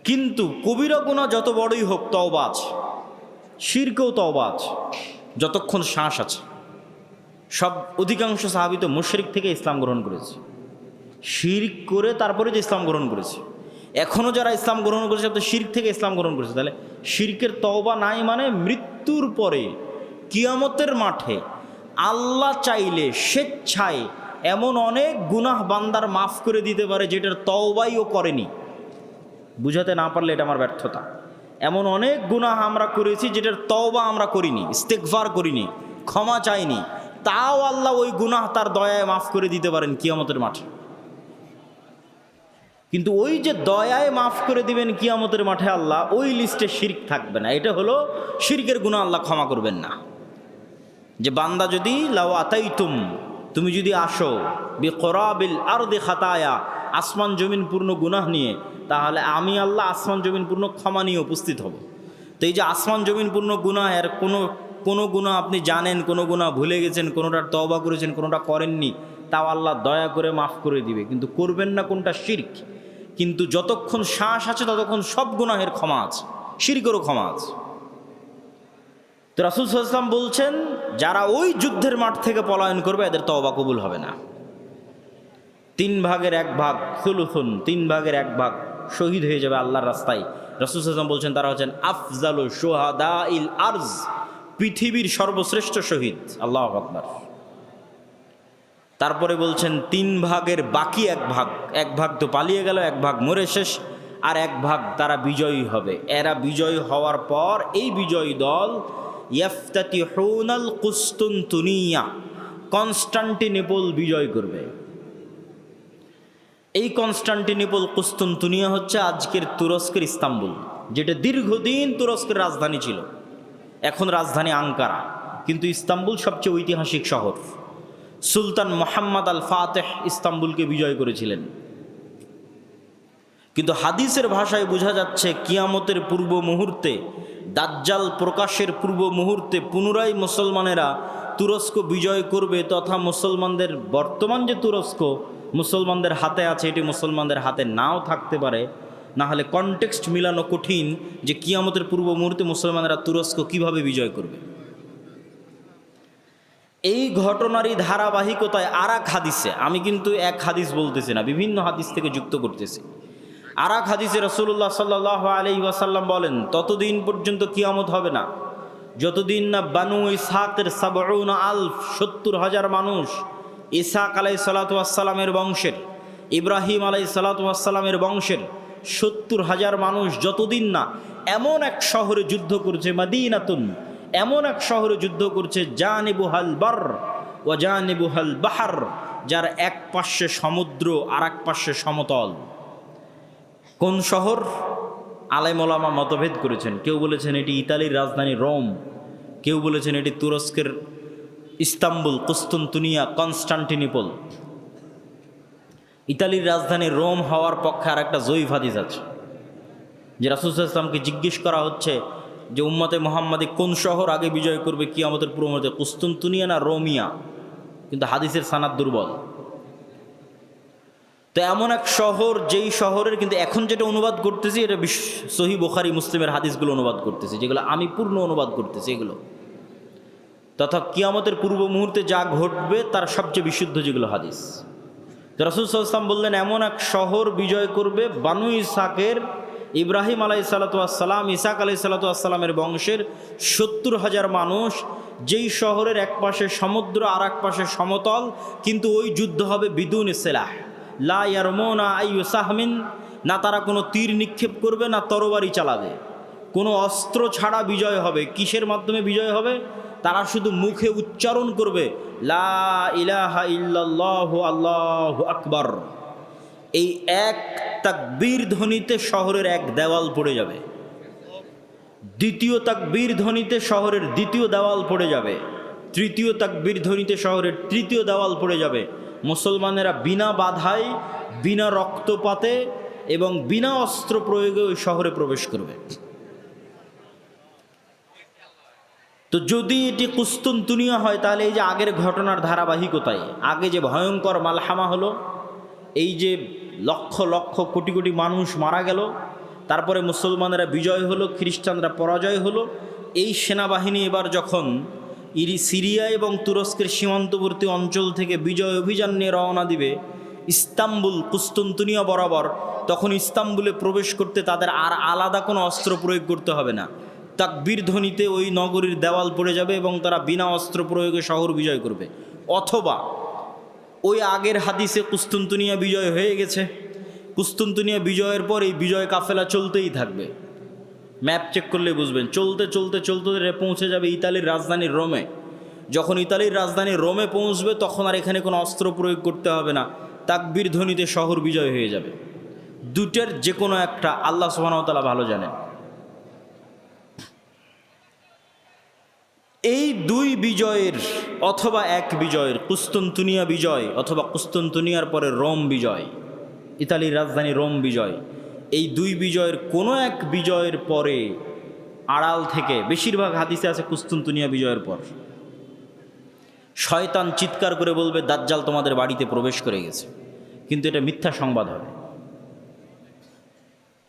কিন্তু কবিরা গুনাহ যত বড়ই হোক, তওবা আছে, শিরকেও তওবা আছে, যতক্ষণ শ্বাস আছে। সব অধিকাংশ সাহাবী তো মুশরিক থেকে ইসলাম গ্রহণ করেছে, শিরক করে তারপরে যে ইসলাম গ্রহণ করেছে। এখনও যারা ইসলাম গ্রহণ করেছে তো শিরক থেকে ইসলাম গ্রহণ করেছে। তাহলে শিরকের তওবা নাই মানে মৃত্যুর পরে কিয়ামতের মাঠে আল্লাহ চাইলে স্বেচ্ছায় এমন অনেক গুনাহ বান্দার মাফ করে দিতে পারে যেটার তওবাই ও করেনি। বুঝাতে না পারলে এটা আমার ব্যর্থতা। এমন অনেক গুনাহ আমরা করেছি যেটার তওবা আমরা করিনি, ইস্তেগফার করিনি, ক্ষমা চাইনি, তাও আল্লাহ ওই গুনাহ তার দয়ায় মাফ করে দিতে পারেন কিয়ামতের মাঠে। কিন্তু ওই যে দয়ায় মাফ করে দিবেন কিয়ামতের মাঠে আল্লাহ, ওই লিস্টে শিরক থাকবে না। এটা হলো শিরকের গুনাহ আল্লাহ ক্ষমা করবেন না। যে বান্দা যদি লাউ আতাইতুম, তুমি যদি আসো বিকরাবিল আরদি খাতায়া, আসমান জমিন পূর্ণ গুনাহ নিয়ে, তাহলে আমি আল্লাহ আসমান জমিন পূর্ণ ক্ষমা নিয়ে উপস্থিত হব। তো এই যে আসমান জমিন পূর্ণ গুনাহ, এর কোনো গুনাহ আপনি জানেন, কোনো গুনাহ ভুলে গেছেন, কোনোটার তওবা করেছেন, কোনোটা করেননি, তাও আল্লাহ দয়া করে মাফ করে দিবে। কিন্তু করবেন না কোনটা? শিরক। কিন্তু যতক্ষণ শ্বাস আছে ততক্ষণ সব গুনাহের ক্ষমা আছে, শিরকেরও ক্ষমা আছে। তো রাসূল সাল্লাল্লাহু আলাইহি ওয়াসাল্লাম বলছেন, যারা ওই যুদ্ধের মাঠ থেকে পলায়ন করবে এদের তওবা কবুল হবে না। 3 ভাগের 1 ভাগ, সুলুসুন, 3 ভাগের 1 ভাগ শহীদ হয়ে যাবে আল্লাহর রাস্তায়। রাসূল সাল্লাল্লাহু আলাইহি ওয়াসাল্লাম বলছেন তারা হচ্ছেন আফজালু শুহাদাইল আরজ, পৃথিবীর সর্বশ্রেষ্ঠ শহীদ। আল্লাহু আকবার। তারপরে বলছেন 3 ভাগের বাকি 1 ভাগ, 1 ভাগ তো পালিয়ে গেল, 1 ভাগ মরে শেষ, আর 1 ভাগ তারা বিজয়ী হবে। এরা বিজয়ী হওয়ার পর এই বিজয়ী দল ইয়াফতাতিহুনাল কুসতুনতুনিয়া, কনস্টান্টিনোপল বিজয় করবে। এই কনস্টান্টিনোপল, কুসতুনতুনিয়া হচ্ছে আজকের তুরস্কের ইস্তাম্বুল, যেটা দীর্ঘদিন তুরস্কের রাজধানী ছিল। এখন রাজধানী আঙ্কারা, কিন্তু ইস্তাম্বুল সবচেয়ে ঐতিহাসিক শহর। সুলতান মুহাম্মদ আল ফাতেহ ইস্তাম্বুলকে বিজয় করেছিলেন। কিন্তু হাদিসের ভাষায় বোঝা যাচ্ছে কিয়ামতের পূর্ব মুহূর্তে, দাজ্জাল প্রকাশের পূর্ব মুহূর্তে পুনরায় মুসলমানেরা তুরস্ক বিজয় করবে, তথা মুসলমানদের বর্তমান যে তুরস্ক মুসলমানদের হাতে আছে, এটি মুসলমানদের হাতে নাও থাকতে পারে। না হলে কনটেক্সট মিলানো কঠিন যে কিয়ামতের পূর্ব মুহূর্তে মুসলমানেরা তুরস্ক কিভাবে বিজয় করবে। এই ঘটনারই ধারাবাহিকতায় আর এক হাদিসে, আমি কিন্তু এক হাদিস বলতেছি না, বিভিন্ন হাদিস থেকে যুক্ত করতেছি। আর এক হাদিসে রাসূলুল্লাহ সাল্লাল্লাহু আলাইহি ওয়াসাল্লাম বলেন, ততদিন পর্যন্ত কিয়ামত হবে না যতদিন না বানু ইসহাকের 70,000 মানুষ, ইসহাক আলাইহিস সালাতু ওয়াস সালামের বংশের, ইব্রাহিম আলাইহিস সালাতু ওয়াস সালামের বংশের 70,000 মানুষ যতদিন না এমন এক শহরে যুদ্ধ করছে, মাদিনাতুন, এমন এক শহরে যুদ্ধ করছে, জানিবুহাল বার ওয়া জানিবুহাল বাহর, যার এক পাশে সমুদ্র আর এক পাশে সমতল। কোন শহর? আলেম ওলামা মতভেদ করেছেন। কেউ বলেছেন এটি ইতালির রাজধানী রোম, কেউ বলেছেন এটি তুরস্কের ইস্তাম্বুল, কুস্তুনতুনিয়া, কনস্টান্টিনোপল। ইতালির রাজধানী রোম হওয়ার পক্ষে আর একটা জয়ীফ হাদিস আছে, যে রাসূল সাল্লাল্লাহু আলাইহি ওয়াসাল্লামকে জিজ্ঞেস করা হচ্ছে যে উম্মতে মুহাম্মাদি কোন শহর আগে বিজয় করবে কিয়ামতের পূর্ব মুহূর্তে, কুস্তুনতুনিয়া না রোমিয়া, কিন্তু হাদিসের সানাদ দুর্বল। তো এমন এক শহর, যেই শহরের কিন্তু এখন যেটা অনুবাদ করতেছি এটা সহিহ বুখারী মুসলিমের হাদিসগুলো অনুবাদ করতেছি, যেগুলো আমি পূর্ণ অনুবাদ করতেছি এগুলো, তথা কিয়ামতের পূর্ব মুহূর্তে যা ঘটবে তার সবচেয়ে বিশুদ্ধ যেগুলো হাদিস। তো রাসূল সাল্লাল্লাহু আলাইহি ওয়াসাল্লাম বললেন এমন এক শহর বিজয় করবে বানু ইসহাকের, ইব্রাহিম আলাইহিসসালাতু ওয়াসসালাম, ইসহাক আলাইহিসসালাতু ওয়াসসালামের বংশের ৭০,০০০ মানুষ, যেই শহরের এক পাশে সমুদ্র আর এক পাশে সমতল, কিন্তু ওই যুদ্ধ হবে বিদুন সিলাহ, লা ইয়ারমুনা আইয়ু সাহমিন, না তারা কোনো তীর নিক্ষেপ করবে না তরবারি চালাবে, কোনো অস্ত্র ছাড়া বিজয় হবে। কিসের মাধ্যমে বিজয় হবে? তারা শুধু মুখে উচ্চারণ করবে লা ইলাহা ইল্লাল্লাহু আল্লাহু আকবার। এই এক তাকবীর ধ্বনিতে শহরের এক দেওয়াল পড়ে যাবে, দ্বিতীয় তাকবীর ধ্বনিতে শহরের দ্বিতীয় দেওয়াল পড়ে যাবে, তৃতীয় তাকবীর ধ্বনিতে শহরের তৃতীয় দেওয়াল পড়ে যাবে। মুসলমানেরা বিনা বাধায়, বিনা রক্তপাতে এবং বিনা অস্ত্র প্রয়োগে ওই শহরে প্রবেশ করবে। তো যদি এটি কুস্তুনতুনিয়া হয় তাহলে এই যে আগের ঘটনার ধারাবাহিকতায়, আগে যে ভয়ঙ্কর মালহামা হলো, এই যে লক্ষ লক্ষ কোটি কোটি মানুষ মারা গেল, তারপরে মুসলমানেরা বিজয় হলো, খ্রিস্টানরা পরাজয় হলো, এই সেনাবাহিনী এবার যখন সিরিয়া এবং তুরস্কের সীমান্তবর্তী অঞ্চল থেকে বিজয় অভিযান নিয়ে রওনা দিবে ইস্তাম্বুল কুস্তুনতুনিয়া বরাবর, তখন ইস্তাম্বুলে প্রবেশ করতে তাদের আর আলাদা কোনো অস্ত্র প্রয়োগ করতে হবে না। তাকবীর ধ্বনিতে ওই নগরীর দেওয়াল পড়ে যাবে এবং তারা বিনা অস্ত্র প্রয়োগে শহর বিজয় করবে। অথবা ওই আগের হাদিসে কুস্তুনতুনিয়া বিজয় হয়ে গেছে, কুস্তুনতুনিয়া বিজয়ের পর এই বিজয় কাফেলা চলতেই থাকবে। ম্যাপ চেক করলে বুঝবেন, চলতে চলতে চলতে পৌঁছে যাবে ইতালির রাজধানী রোমে। যখন ইতালির রাজধানী রোমে পৌঁছবে তখন আর এখানে কোনো অস্ত্র প্রয়োগ করতে হবে না, তাকবীর ধ্বনিতে শহর বিজয় হয়ে যাবে। দুটের যে কোনো একটা আল্লাহ সুবহানাহু ওয়া তাআলা ভালো জানেন। এই দুই বিজয়ের অথবা এক বিজয়ের, কুস্তুনতুনিয়া বিজয় অথবা কুস্তুনতুনিয়ার পরে রোম বিজয়, ইতালির রাজধানী রোম বিজয়, এই দুই বিজয়ের কোনো এক বিজয়ের পরে আড়াল থেকে, বেশিরভাগ হাদিসে আছে কুস্তুনতুনিয়া বিজয়ের পর, শয়তান চিৎকার করে বলবে দাজ্জাল তোমাদের বাড়িতে প্রবেশ করে গেছে, কিন্তু এটা মিথ্যা সংবাদ হবে।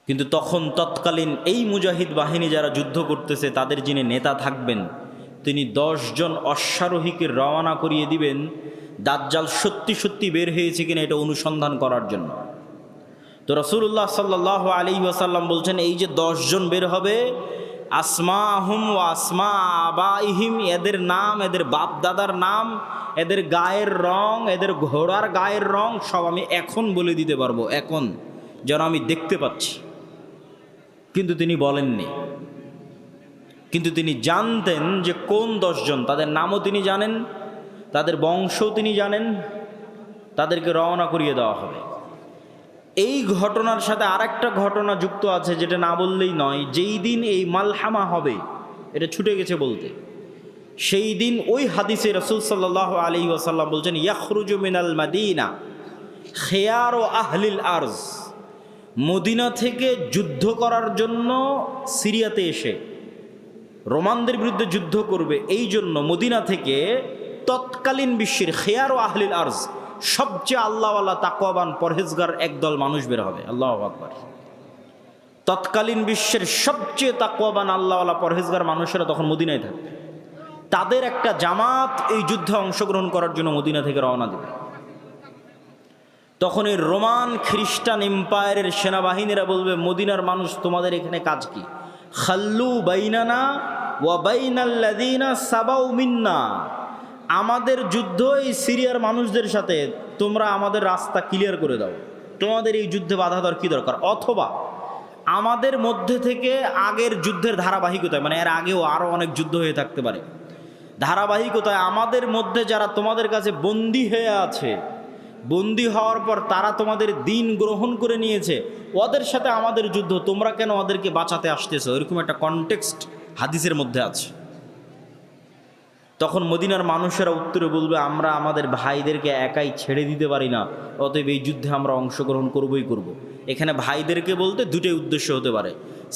কিন্তু তখন তৎকালীন এই মুজাহিদ বাহিনী যারা যুদ্ধ করতেছে তাদের যিনি নেতা থাকবেন তিনি 10 জন অশ্বারোহীকে রওনা করিয়ে দিবেন দাজ্জাল সত্যি সত্যি বের হয়েছে কিনা এটা অনুসন্ধান করার জন্য। তো রাসূলুল্লাহ সাল্লাল্লাহু আলাইহি ওয়াসাল্লাম বলছেন এই যে 10 জন বের হবে, আসমাহুম ওয়া আসমা আবাইহিম, এদের নাম, এদের বাপ দাদার নাম, এদের গায়ের রং, এদের ঘোড়ার গায়ের রং সব আমি এখন বলে দিতে পারবো, এখন যেন আমি দেখতে পাচ্ছি। কিন্তু তিনি বলেননি, কিন্তু তিনি জানতেন যে কোন 10 জন, তাদের নামও তিনি জানেন, তাদের বংশও তিনি জানেন, তাদেরকে রওনা করিয়ে দেওয়া হবে। এই ঘটনার সাথে আরেকটা ঘটনা যুক্ত আছে যেটা না বললেই নয়। যেই দিন এই মালহামা হবে, এটা ছুটে গেছে বলতে, সেই দিন ওই হাদিসে রাসূল সাল্লাল্লাহু আলাইহি ওয়াসাল্লাম বলছেন ইয়াখরুজু মিনাল মাদিনা খিয়ারু আহলিল আরজ, মদিনা থেকে যুদ্ধ করার জন্য সিরিয়াতে এসে রোমানদের বিরুদ্ধে যুদ্ধ করবে, এই জন্য মদিনা থেকে তৎকালীন বিশ্বের খিয়ারু আহলিল আরজ, সবচেয়ে আল্লাহওয়ালা তাকওয়াবান পরহেজগার একদল মানুষ বের হবে। আল্লাহু আকবার। তৎকালীন বিশ্বের সবচেয়ে তাকওয়াবান আল্লাহওয়ালা পরহেজগার মানুষেরা তখন মদিনায় থাকবে, তাদের একটা জামাত এই যুদ্ধে অংশগ্রহণ করার জন্য মদিনা থেকে রওনা দেবে। তখন এই রোমান খ্রিস্টান এম্পায়ারের সেনাবাহিনীরা বলবে মদিনার মানুষ তোমাদের এখানে কাজ কি? খাল্লু বাইনানা ওয়া বাইনাল্লাযিনা সাবাউ মিন্না, আমাদের যুদ্ধ এই সিরিয়ার মানুষদের সাথে, তোমরা আমাদের রাস্তা ক্লিয়ার করে দাও, তোমাদের এই যুদ্ধে বাধা দেওয়ার কী দরকার? অথবা আমাদের মধ্যে থেকে আগের যুদ্ধের ধারাবাহিকতায়, মানে এর আগেও আরও অনেক যুদ্ধ হয়ে থাকতে পারে, ধারাবাহিকতায় আমাদের মধ্যে যারা তোমাদের কাছে বন্দী হয়ে আছে বন্দী হওয়ার পর তারা তোমাদের দিন গ্রহণ করে নিয়েছে, ওদের সাথে আমাদের যুদ্ধ, তোমরা কেন ওদেরকে বাঁচাতে আসতেছো? এরকম একটা কনটেক্সট হাদিসের মধ্যে আছে। তখন মদিনার মানুষেরা উত্তরে বলবে, আমরা আমাদের ভাইদেরকে একাই ছেড়ে দিতে পারি না, অতএব এই যুদ্ধে আমরা অংশগ্রহণ করবই করব। এখানে ভাইদেরকে বলতে দুটোই উদ্দেশ্য হতে পারে,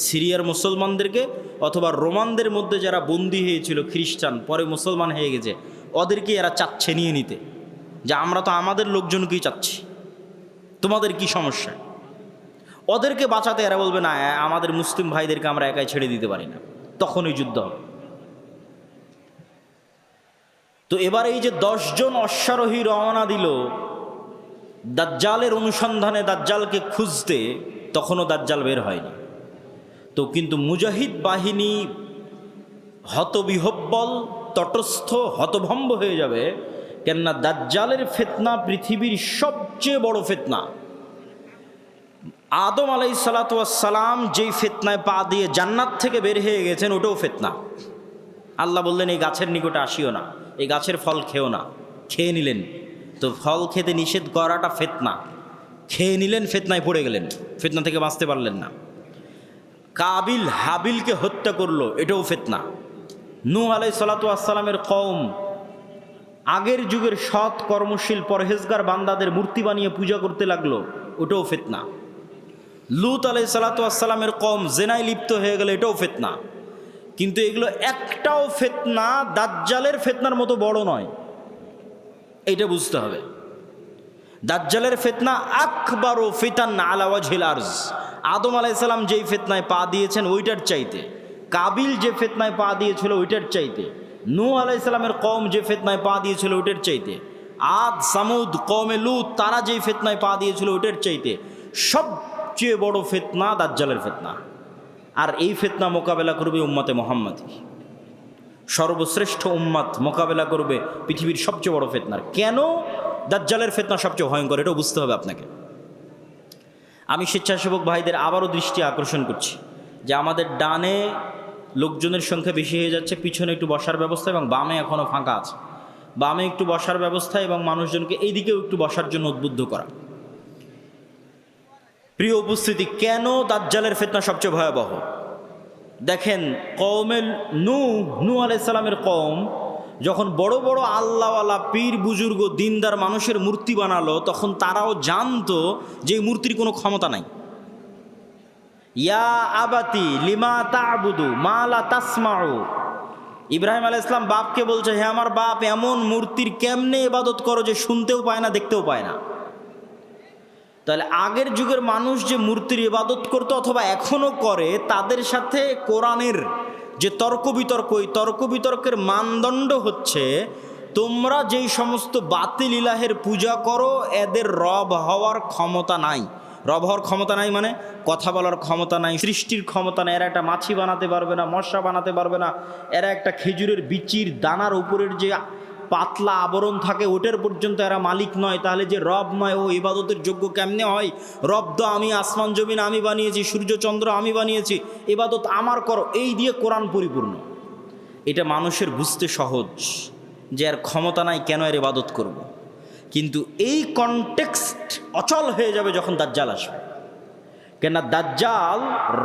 সিরিয়ার মুসলমানদেরকে অথবা রোমানদের মধ্যে যারা বন্দী হয়েছিল খ্রিস্টান, পরে মুসলমান হয়ে গেছে, ওদেরকে এরা চাচ্ছে নিয়ে নিতে, যে আমরা তো আমাদের লোকজনকেই চাচ্ছি, তোমাদের কি সমস্যা? ওদেরকে বাঁচাতে এরা বলবে, না আমাদের মুসলিম ভাইদেরকে আমরা একাই ছেড়ে দিতে পারি না, তখনই যুদ্ধ হবে। তো এবার এই যে 10 জন অশ্বারোহী রওনা দিল দাজ্জালের অনুসন্ধানে, দাজ্জালকে খুঁজতে, তখনও দাজ্জাল বের হয়নি। তো কিন্তু মুজাহিদ বাহিনী হতবিহব্বল, তটস্থ, হতভম্ব হয়ে যাবে। কেননা দাজ্জালের ফিতনা পৃথিবীর সবচেয়ে বড় ফিতনা। আদম আলাইহিসসালাতু ওয়াসসালাম যেই ফিতনায় পা দিয়ে জান্নাত থেকে বের হয়ে গেছেন, ওটাও ফিতনা। আল্লাহ বললেন, এই গাছের নিকটে আসিও না, এই গাছের ফল খেও না, খেয়ে নিলেন। তো ফল খেতে নিষেধ করাটা ফিতনা, খেয়ে নিলেন, ফিতনায় পড়ে গেলেন, ফিতনা থেকে বাঁচতে পারলেন না। কাবিল হাবিলকে হত্যা করলো, এটাও ফিতনা। নূহ আলাইহিসসালাতু ওয়াসসালামের কওম আগের যুগের সৎ কর্মশীল পরহেজগার বান্দাদের মূর্তি বানিয়ে পূজা করতে লাগলো, ওটাও ফিতনা। লূত আলাইহিসসালাতু ওয়াসসালামের কওম জেনায় লিপ্ত হয়ে গেল, এটাও ফিতনা। কিন্তু এগুলো একটাও ফিতনা দাজ্জালের ফিতনার মতো বড় নয়, এইটা বুঝতে হবে। দাজ্জালের ফিতনা আকবারু ফিতান আলা ওয়াজহিল আরজ। আদম আলাইহিস সালাম যেই ফিতনায় পা দিয়েছেন ওইটার চাইতে, কাবিল যে ফিতনায় পা দিয়েছিল ওইটার চাইতে, নূহ আলাইহিস সালামের কওম যে ফিতনায় পা দিয়েছিল ওইটার চাইতে, আদ সামুদ কওমে লূত তারা যেই ফিতনায় পা দিয়েছিল ওইটার চাইতে সবচেয়ে বড় ফিতনা দাজ্জালের ফিতনা। আর এই ফিতনা মোকাবেলা করবে উম্মতে মুহাম্মাদী, সর্বশ্রেষ্ঠ উম্মত মোকাবেলা করবে পৃথিবীর সবচেয়ে বড় ফিতনার। কেন দাজ্জালের ফিতনা সবচেয়ে ভয়ঙ্কর, এটাও বুঝতে হবে আপনাকে। আমি স্বেচ্ছাসেবক ভাইদের আবারও দৃষ্টি আকর্ষণ করছি যে আমাদের ডানে লোকজনের সংখ্যা বেশি হয়ে যাচ্ছে, পিছনে একটু বসার ব্যবস্থা এবং বামে এখনও ফাঁকা আছে। বামে একটু বসার ব্যবস্থা এবং মানুষজনকে এই দিকেও একটু বসার জন্য উদ্বুদ্ধ করা। প্রিয় উপস্থিতি, কেন দাজ্জালের ফিতনা সবচেয়ে ভয়াবহ? দেখেন, কওমে নূহ আলাইহিস সালামের কওম যখন বড় বড় আল্লাহওয়ালা পীর বুজুর্গ দিনদার মানুষের মূর্তি বানালো, তখন তারাও জানতো যে এই মূর্তির কোনো ক্ষমতা নাই। ইয়া আবাতি লিমা তা'বুদু মা লা তাসমাউ। ইব্রাহিম আলাইহিস সালাম বাপকে বলছে, হে আমার বাপ, এমন মূর্তির কেমনে ইবাদত করো যে শুনতেও পায় না, দেখতেও পায় না। তাহলে আগের যুগের মানুষ যে মূর্তির ইবাদত করতো অথবা এখনও করে, তাদের সাথে কোরআনের যে তর্ক বিতর্ক, ওই তর্ক বিতর্কের মানদণ্ড হচ্ছে, তোমরা যেই সমস্ত বাতিল ইলাহের পূজা করো এদের রব হওয়ার ক্ষমতা নাই। রব হওয়ার ক্ষমতা নাই মানে কথা বলার ক্ষমতা নাই, সৃষ্টির ক্ষমতা নাই। এরা একটা মাছি বানাতে পারবে না, মশা বানাতে পারবে না। এরা একটা খেজুরের বিচির দানার উপরের যে পাতলা আবরণ থাকে ওটার পর্যন্ত এরা মালিক নয়। তাহলে যে রব নয়, ও ইবাদতের যোগ্য কেমনে হয়? রব তো আমি, আসমান জমিন আমি বানিয়েছি, সূর্য চন্দ্র আমি বানিয়েছি, ইবাদত আমার করো, এই দিয়ে কোরআন পরিপূর্ণ। এটা মানুষের বুঝতে সহজ যে এর ক্ষমতা নাই, কেন এর ইবাদত করব। কিন্তু এই কনটেক্সট অচল হয়ে যাবে যখন দাজ্জাল আসবে। কেননা দাজ্জাল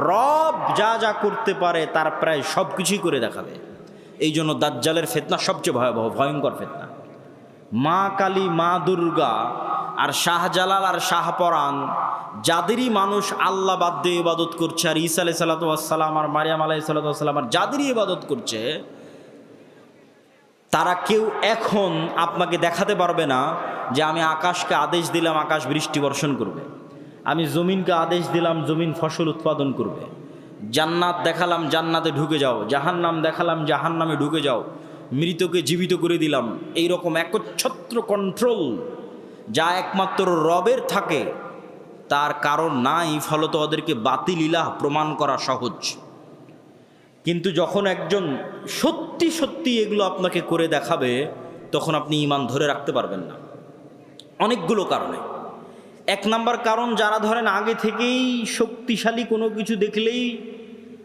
রব যা যা করতে পারে তার প্রায় সব কিছুই করে দেখাবে। এই জন্য দাজ্জালের ফিতনা সবচেয়ে ভয়াবহ, ভয়ঙ্কর ফিতনা। মা কালী, মা দুর্গা আর শাহজালাল আর শাহপরাণ, যাদেরই মানুষ আল্লাহ বাদ দিয়ে ইবাদত করছে, আর ঈসা আলাইহিস সালাতু ওয়াস সালাম আর মারিয়াম আলাইহিস সালাতু ওয়াস সালাম আর যাদেরই ইবাদত করছে, তারা কেউ এখন আপনাকে দেখাতে পারবে না যে আমি আকাশকে আদেশ দিলাম আকাশ বৃষ্টি বর্ষণ করবে, আমি জমিনকে আদেশ দিলাম জমিন ফসল উৎপাদন করবে, জান্নাত দেখালাম জান্নাতে ঢুকে যাও, জাহান্নাম দেখালাম জাহান্নামে ঢুকে যাও, মৃতকে জীবিত করে দিলাম। এই রকম একচ্ছত্র কন্ট্রোল যা একমাত্র রবের থাকে, তার কারণ নাই, ফলত ওদেরকে বাতিল ইলাহ প্রমাণ করা সহজ। কিন্তু যখন একজন সত্যি সত্যি এগুলো আপনাকে করে দেখাবে, তখন আপনি ঈমান ধরে রাখতে পারবেন না অনেকগুলো কারণে। এক নাম্বার কারণ, যারা ধরেন আগে থেকেই শক্তিশালী কোনো কিছু দেখলেই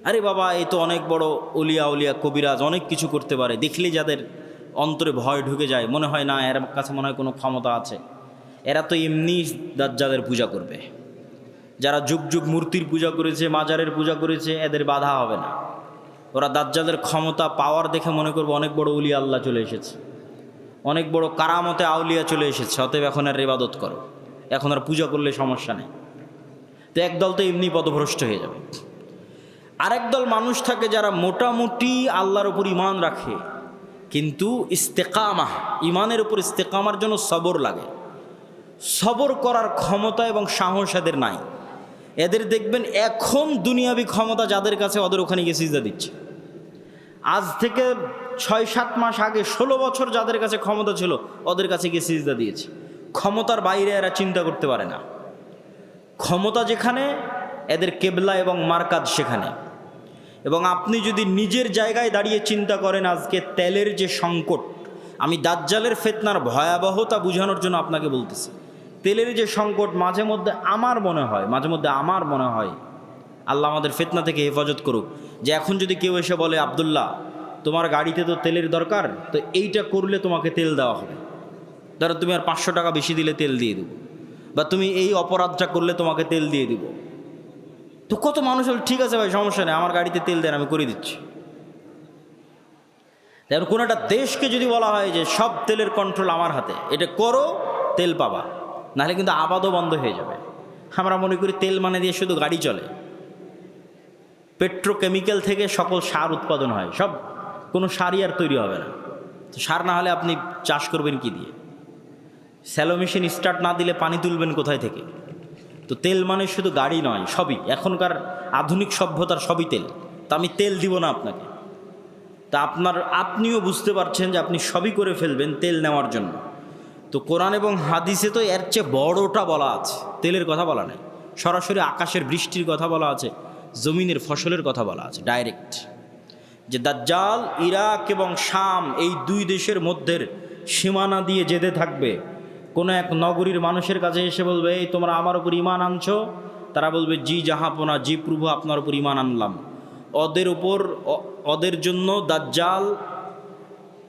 আরে বাবা এ তো অনেক বড় ওলিয়া উলিয়া কবিরাজ, অনেক কিছু করতে পারে, দেখলেই যাদের অন্তরে ভয় ঢুকে যায়, মনে হয় না এর কাছে মনে হয় কোনো ক্ষমতা আছে, এরা তো এমনি দাজ্জালের পূজা করবে। যারা যুগ যুগ মূর্তির পূজা করেছে, মাজারের পূজা করেছে, এদের বাধা হবে না। ওরা দাজ্জালের ক্ষমতা পাওয়ার দেখে মনে করবে অনেক বড় উলিয়া আল্লাহ চলে এসেছে, অনেক বড় কারামতে আউলিয়া চলে এসেছে, অতএব এখন আর ইবাদত করো, এখন আর পূজা করলে সমস্যা নেই। তো একদল তো এমনি পথভ্রষ্ট হয়ে যাবে। আরেক দল মানুষ থাকে যারা মোটামুটি আল্লাহর উপর ঈমান রাখে, কিন্তু ইস্তেকামা, ঈমানের উপর ইস্তেকামার জন্য সবর লাগে। সবর করার ক্ষমতা এবং সাহস এদের নাই। এদের দেখবেন এখন দুনিয়াবি ক্ষমতা যাদের কাছে, ওদের ওখানে গিয়ে সিজদা দিচ্ছে। আজ থেকে 6-7 মাস আগে 16 বছর যাদের কাছে ক্ষমতা ছিল, ওদের কাছে গিয়ে সিজদা দিয়েছে। ক্ষমতার বাইরে এরা চিন্তা করতে পারে না। ক্ষমতা যেখানে, এদের কেবলা এবং মারকাজ সেখানে। এবং আপনি যদি নিজের জায়গায় দাঁড়িয়ে চিন্তা করেন, আজকে তেলের যে সংকট, আমি দাজ্জালের ফিতনার ভয়াবহতা বোঝানোর জন্য আপনাকে বলতেছি। তেলের যে সংকট, মাঝে মধ্যে আমার মনে হয় আল্লাহ আমাদের ফিতনা থেকে হেফাজত করুক, যে এখন যদি কেউ এসে বলে, আব্দুল্লাহ তোমার গাড়িতে তো তেলের দরকার, তো এইটা করলে তোমাকে তেল দেওয়া হবে, ধরো তুমি আর 500 টাকা বেশি দিলে তেল দিয়ে দেবো, বা তুমি এই অপরাধটা করলে তোমাকে তেল দিয়ে দিব। তো কত মানুষ হল, ঠিক আছে ভাই সমস্যা নেই, আমার গাড়িতে তেল দেন, আমি করে দিচ্ছি। তারপর কোনো একটা দেশকে যদি বলা হয় যে সব তেলের কন্ট্রোল আমার হাতে, এটা করো, তেল পাবা, নাহলে কিন্তু আবাদও বন্ধ হয়ে যাবে। আমরা মনে করি তেল মানে দিয়ে শুধু গাড়ি চলে। পেট্রোকেমিক্যাল থেকে সকল সার উৎপাদন হয়, সব কোনো সারই আর তৈরি হবে না। তো সার না হলে আপনি চাষ করবেন কি দিয়ে? স্যালো মেশিন স্টার্ট না দিলে পানি তুলবেন কোথায় থেকে? তো তেল মানে শুধু গাড়ি নয়, সবই এখনকার আধুনিক সভ্যতার সবই তেল। তা আমি তেল দিব না আপনাকে, তা আপনিও বুঝতে পারছেন যে আপনি সবই করে ফেলবেন তেল নেওয়ার জন্য। তো কোরআন এবং হাদিসে তো এর চেয়ে বড়টা বলা আছে, তেলের কথা বলা নাই। সরাসরি আকাশের বৃষ্টির কথা বলা আছে, জমিনের ফসলের কথা বলা আছে ডাইরেক্ট, যে দাজ্জাল ইরাক এবং শাম এই 2 দেশের মধ্যের সীমানা দিয়ে যেতে থাকবে। কোনো এক নগরীর মানুষের কাছে এসে বলবে, এই তোমরা আমার উপর ঈমান আনছো? তারা বলবে, জি জাহাপনা, জি প্রভু, আপনার উপর ঈমান আনলাম। ওদের জন্য দাজ্জাল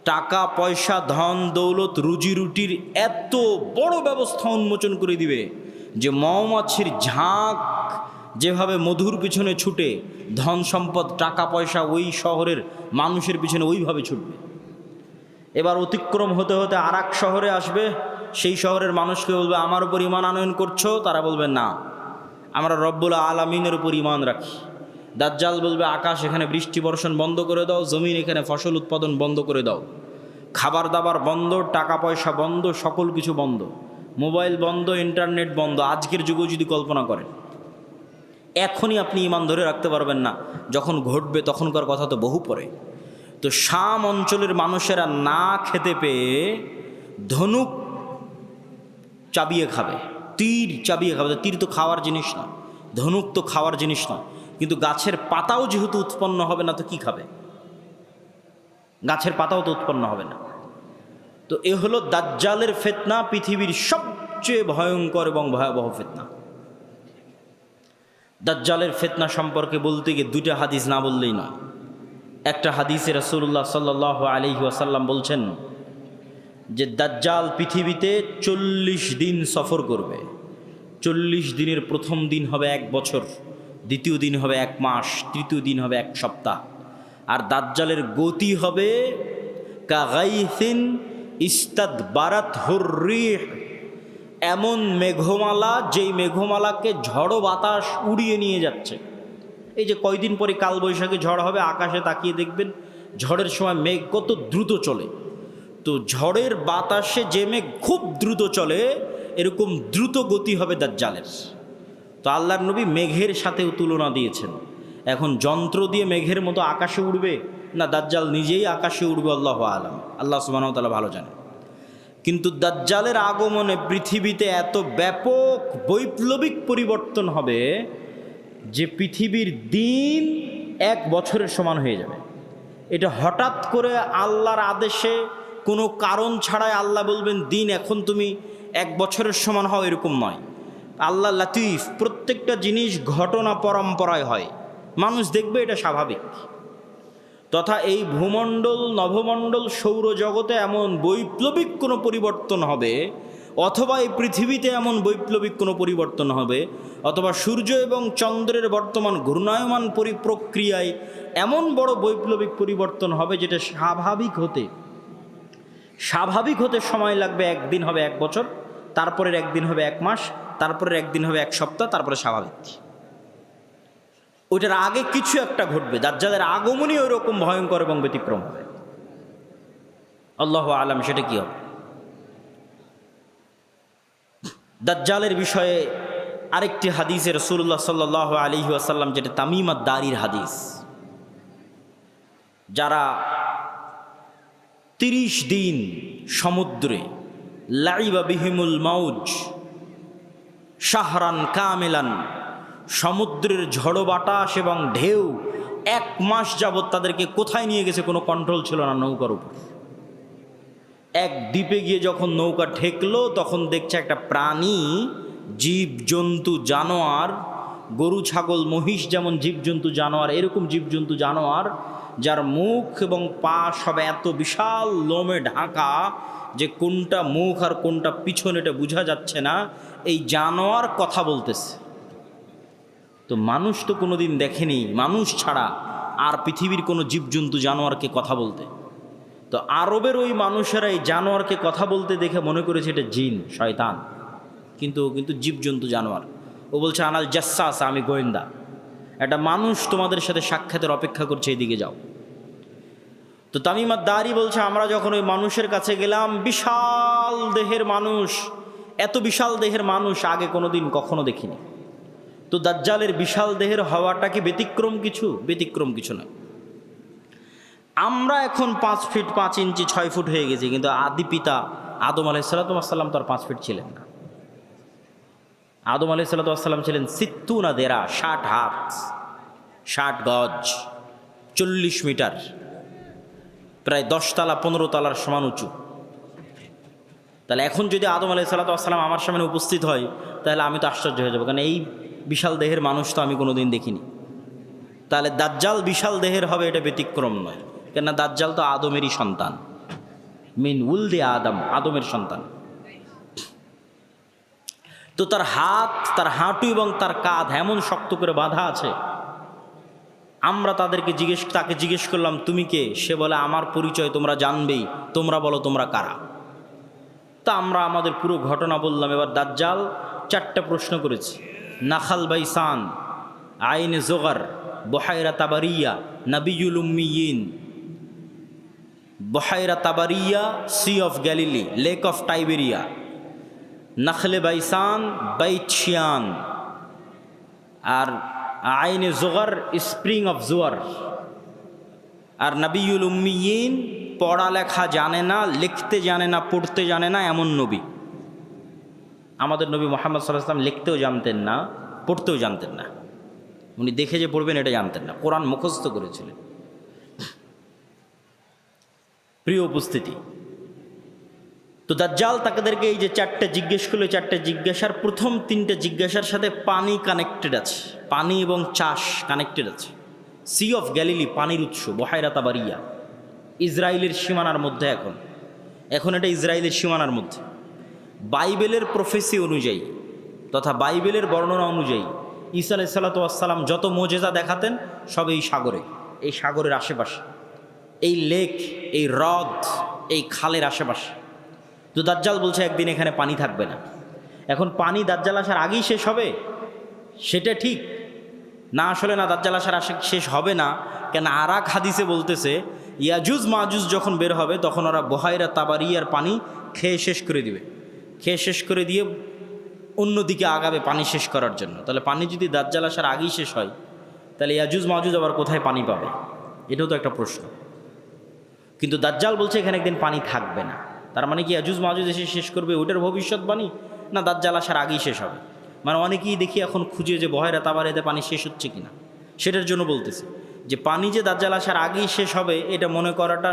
টাকা পয়সা, ধন দৌলত, রুজি রুটির এত বড় ব্যবস্থা উন্মোচন করে দিবে যে মৌমাছির ঝাঁক যেভাবে মধুর পিছনে ছুটে, ধন সম্পদ টাকা পয়সা ওই শহরের মানুষের পিছনে ওইভাবে ছুটবে। এবার অতিক্রম হতে হতে আর এক শহরে আসবে, সেই শহরের মানুষকে বলবে, আমার উপর ঈমান আনয়ন করছো? তারা বলবে, না, আমরা রব্বুল আলামিনের উপর ঈমান রাখি। দাজ্জাল বলবে, আকাশ এখানে বৃষ্টি বর্ষণ বন্ধ করে দাও, জমিন এখানে ফসল উৎপাদন বন্ধ করে দাও, খাবার দাবার বন্ধ, টাকা পয়সা বন্ধ, সকল কিছু বন্ধ, মোবাইল বন্ধ, ইন্টারনেট বন্ধ। আজকের যুগেও যদি কল্পনা করেন, এখনই আপনি ঈমান ধরে রাখতে পারবেন না, যখন ঘটবে তখনকার কথা তো বহু পরে। তো শাম অঞ্চলের মানুষেরা না খেতে পেয়ে ধনুক চাবিয়ে খাবে, তীর চাবিয়ে খাবে। তীর তো খাওয়ার জিনিস না, ধনুক তো খাওয়ার জিনিস না, কিন্তু গাছের পাতাও যেহেতু উৎপন্ন হবে না, তো কি খাবে? গাছের পাতাও তো উৎপন্ন হবে না। তো এ হলো দাজ্জালের ফিতনা, পৃথিবীর সবচেয়ে ভয়ঙ্কর এবং ভয়াবহ ফিতনা। দাজ্জালের ফিতনা সম্পর্কে বলতে গিয়ে 2টা হাদিস না বললেই নয়। একটা হাদিসে রাসূলুল্লাহ সাল্লাল্লাহু আলাইহি ওয়াসাল্লাম বলছেন যে দাজ্জাল পৃথিবীতে 40 দিন সফর করবে। 40 দিনের প্রথম দিন হবে 1 বছর, দ্বিতীয় দিন হবে 1 মাস, তৃতীয় দিন হবে 1 সপ্তাহ। আর দাজ্জালের গতি হবে কাগাইসিন ইস্তাদবারাত হুররিহ, এমন মেঘমালা যেই মেঘমালাকে ঝড়ো বাতাস উড়িয়ে নিয়ে যাচ্ছে। এই যে কয়দিন পরে কালবৈশাখী ঝড় হবে, আকাশে তাকিয়ে দেখবেন ঝড়ের সময় মেঘ কত দ্রুত চলে। তো ঝড়ের বাতাসে যে মেঘ খুব দ্রুত চলে, এরকম দ্রুত গতি হবে দাজ্জালের। তো আল্লাহর নবী মেঘের সাথেও তুলনা দিয়েছেন। এখন যন্ত্র দিয়ে মেঘের মতো আকাশে উড়বে না দাজ্জাল নিজেই আকাশে উড়বে, আল্লাহু আলাম, আল্লাহ সুবহানাহু ওয়া তাআলা ভালো জানেন। কিন্তু দাজ্জালের আগমনে পৃথিবীতে এত ব্যাপক বৈপ্লবিক পরিবর্তন হবে যে পৃথিবীর দিন 1 বছরের সমান হয়ে যাবে। এটা হঠাৎ করে আল্লাহর আদেশে, কোনো কারণ ছাড়াই আল্লাহ বলবেন দিন এখন তুমি 1 বছরের সমান হও, এরকম নয়। আল্লাহ লাতিফ, প্রত্যেকটা জিনিস ঘটনা পরম্পরায় হয়, মানুষ দেখবে এটা স্বাভাবিক। তথা এই ভূমণ্ডল, নভমণ্ডল, সৌরজগতে এমন বৈপ্লবিক কোনো পরিবর্তন হবে, অথবা এই পৃথিবীতে এমন বৈপ্লবিক কোনো পরিবর্তন হবে, অথবা সূর্য এবং চন্দ্রের বর্তমান ঘূর্ণায়মান প্রক্রিয়ায় এমন বড় বৈপ্লবিক পরিবর্তন হবে যেটা স্বাভাবিক হতে সময় লাগবে, একদিন হবে 1 বছর, তারপরের একদিন হবে 1 মাস, তারপরের একদিন হবে 1 সপ্তাহ, তারপরে স্বাভাবিক। ওইটার আগে কিছু একটা ঘটবে, দাজ্জালের আগমনই ওই রকম ভয়ঙ্কর এবং ব্যতিক্রম হবে। আল্লাহু আলাম সেটা কি হবে। দাজ্জালের বিষয়ে আরেকটি হাদিসে রাসূলুল্লাহ সাল্লাল্লাহু আলাইহি ওয়াসাল্লাম, যেটা তামিম আদ-দারির হাদিস, যারা 30 দিন সমুদ্রে লাইবা বিহিমুল মাউজ শাহরান কামিলান, সমুদ্রের ঝড়ো বাতাস এবং ঢেউ 1 মাস যাবৎ তাদেরকে কোথায় নিয়ে গেছে কোনো কন্ট্রোল ছিল না নৌকার উপর। এক দ্বীপে গিয়ে যখন নৌকা ঠেকলো তখন দেখছে একটা প্রাণী, জীবজন্তু জানোয়ার, গরু ছাগল মহিষ যেমন জীবজন্তু জানোয়ার, এরকম জীবজন্তু জানোয়ার যার মুখ এবং পা সব এত বিশাল লোমে ঢাকা যে কোনটা মুখ আর কোনটা পিছন এটা বোঝা যাচ্ছে না, এই জানোয়ার কথা বলতেছে। তো মানুষ তো কোনোদিন দেখেনি, মানুষ ছাড়া আর পৃথিবীর কোনো জীবজন্তু জানোয়ারকে কথা বলতে। তো আরবের ওই মানুষেরা এই জানোয়ারকে কথা বলতে দেখে মনে করেছে এটা জিন, শয়তান, কিন্তু জীবজন্তু জানোয়ার। ও বলছে আনাল জাসসাস, আমি গোয়েন্দা, একটা মানুষ তোমাদের সাথে সাক্ষাতের অপেক্ষা করছে, এদিকে যাও। তো তামিম আদ-দারি বলছে আমরা যখন ওই মানুষের কাছে গেলাম, বিশাল দেহের মানুষ, এত বিশাল দেহের মানুষ আগে কোনোদিন কখনো দেখিনি। তো দাজ্জালের বিশাল দেহের হওয়াটা কি ব্যতিক্রম কিছু? ব্যতিক্রম কিছু নয়। আমরা এখন 5 ফিট 5 ইঞ্চি 6 ফুট হয়ে গেছি, কিন্তু আদি পিতা আদম আলাইহিসসালাম তো আর 5 ফিট ছিলেন না। আদম আলাইহিসসালাম ছিলেন 60 দেরা, 60 হাত, 60 গজ, 40 মিটার, প্রায় 10 তলা 15 তলার সমান উঁচু। তাহলে এখন যদি আদম আলাইহিসসালাম আমার সামনে উপস্থিত হয়, তাহলে আমি তো আশ্চর্য হয়ে যাবো, কারণ এই বিশাল দেহের মানুষ তো আমি কোনোদিন দেখিনি। তাহলে দাজ্জাল বিশাল দেহের হবে, এটা ব্যতিক্রম নয়, কেননা দাজ্জাল তো আদমেরই সন্তান, মিন উলদে আদম, আদমের সন্তান। তো তার হাত, তার হাঁটু এবং তার কাঁধ এমন শক্ত করে বাঁধা আছে। আমরা তাকে জিজ্ঞেস করলাম তুমি কে? সে বলে আমার পরিচয় তোমরা জানবেই, তোমরা বলো তোমরা কারা। তা আমরা আমাদের পুরো ঘটনা বললাম। এবার দাজ্জাল 4টা প্রশ্ন করেছে। নাখাল বাইসান, আইনে জোগার, বহাইরা তাবারিয়া, নাবিয়ুল উম্মিয়িন। বহাইরা তাবারিয়া, sea of Galilee, lake of Tiberias. নাখলে বাইসান, বাইচিয়ান। আর আইনে জোগার, স্প্রিং অফ জোয়ার। আর নাবিয়ুল উম্মিয়িন, পড়ালেখা জানে না, লিখতে জানে না, পড়তে জানে না, এমন নবী। আমাদের নবী মুহাম্মদ সাল্লাল্লাহু আলাইহি ওয়াসাল্লাম লিখতেও জানতেন না, পড়তেও জানতেন না। উনি দেখে যে পড়বেন এটা জানতেন না, কোরআন মুখস্থ করেছিলেন। প্রিয় উপস্থিতি, তো দাজ্জাল তাদেরকে এই যে 4টে জিজ্ঞেস করলো, 4টে জিজ্ঞাসার প্রথম 3টে জিজ্ঞাসার সাথে পানি কানেক্টেড আছে, পানি এবং চাষ কানেক্টেড আছে। সি অফ গ্যালিলি, পানির উৎস, বহাইরা তাবারিয়া, ইসরায়েলের সীমানার মধ্যে। এখন এটা ইসরায়েলের সীমানার মধ্যে। বাইবেলের প্রফেসি অনুযায়ী তথা বাইবেলের বর্ণনা অনুযায়ী ঈসা আলাইহিসসালাতু ওয়াসসালাম যত মোজেজা দেখাতেন সব এই সাগরে, এই সাগরের আশেপাশে, এই লেক, এই হ্রদ, এই খালের আশেপাশে। তো দাজ্জাল বলছে একদিন এখানে পানি থাকবে না। এখন পানি দাজ্জাল আসার আগেই শেষ হবে সেটা ঠিক না, আসলে না, দাজ্জাল আসার শেষ হবে না। কেন আরাক হাদিসে বলতেছে ইয়াজুজ মাজুজ যখন বের হবে তখন ওরা বহাইরা তাবারিয়ার পানি খেয়ে শেষ করে দিবে, খেয়ে শেষ করে দিয়ে অন্যদিকে আগাবে পানি শেষ করার জন্য। তাহলে পানি যদি দাজ্জাল আসার আগেই শেষ হয়, তাহলে ইয়াজুজ মাজুজ আবার কোথায় পানি পাবে? এটাও তো একটা প্রশ্ন। কিন্তু দাজ্জাল বলছে এখানে একদিন পানি থাকবে না। তার মানে কি ইয়াজুজ মাজুজ এসে শেষ করবে ওইটার ভবিষ্যৎবাণী, না দাজ্জাল আসার আগেই শেষ হবে? মানে অনেকেই দেখি এখন খুঁজে যে বহাইরা তাবারিয়াতে পানি শেষ হচ্ছে কিনা, সেটার জন্য বলতেছে যে পানি যে দাজ্জাল আসার আগেই শেষ হবে এটা মনে করাটা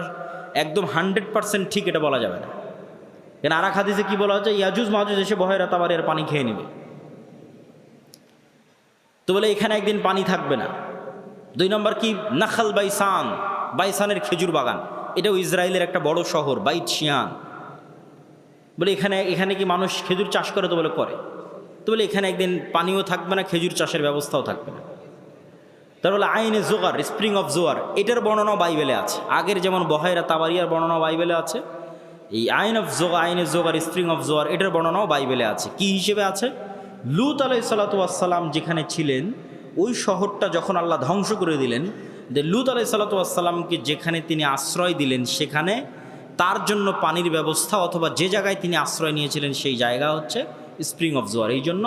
একদম 100% ঠিক এটা বলা যাবে না। কেন আরাক হাদিসে কি বলা হচ্ছে? ইয়াজুজ মাজুজ এসে বহাইরা তাবারিয়ার পানি খেয়ে নেবে। তো বলে এখানে একদিন পানি থাকবে না। 2 নম্বর কি? নাখাল বাইসান, বাইসানের খেজুর বাগান, এটাও ইসরায়েলের একটা বড় শহর, বাইচিয়ান। বলে এখানে এখানে কি মানুষ খেজুর চাষ করে? তো বলে করে। তো বলে এখানে একদিন পানিও থাকবে না, খেজুর চাষের ব্যবস্থাও থাকবে না। তার বলে আইনে জোগার, স্প্রিং অফ জোয়ার, এটার বর্ণনাও বাইবেলে আছে। আগের যেমন বহাইরা তাবারিয়ার বর্ণনাও বাইবেলে আছে, এই আইনে জোগার, স্প্রিং অফ জোয়ার, এটার বর্ণনাও বাইবেলে আছে। কি হিসেবে আছে? লূত আলাইহিসসালাতু ওয়াসসালাম যেখানে ছিলেন, ওই শহরটা যখন আল্লাহ ধ্বংস করে দিলেন, যে লূত আলাইহিসসালাতু ওয়াসসালামকে যেখানে তিনি আশ্রয় দিলেন, সেখানে তার জন্য পানির ব্যবস্থা, অথবা যে জায়গায় তিনি আশ্রয় নিয়েছিলেন সেই জায়গা হচ্ছে স্প্রিং অফ জোয়ার। এই জন্য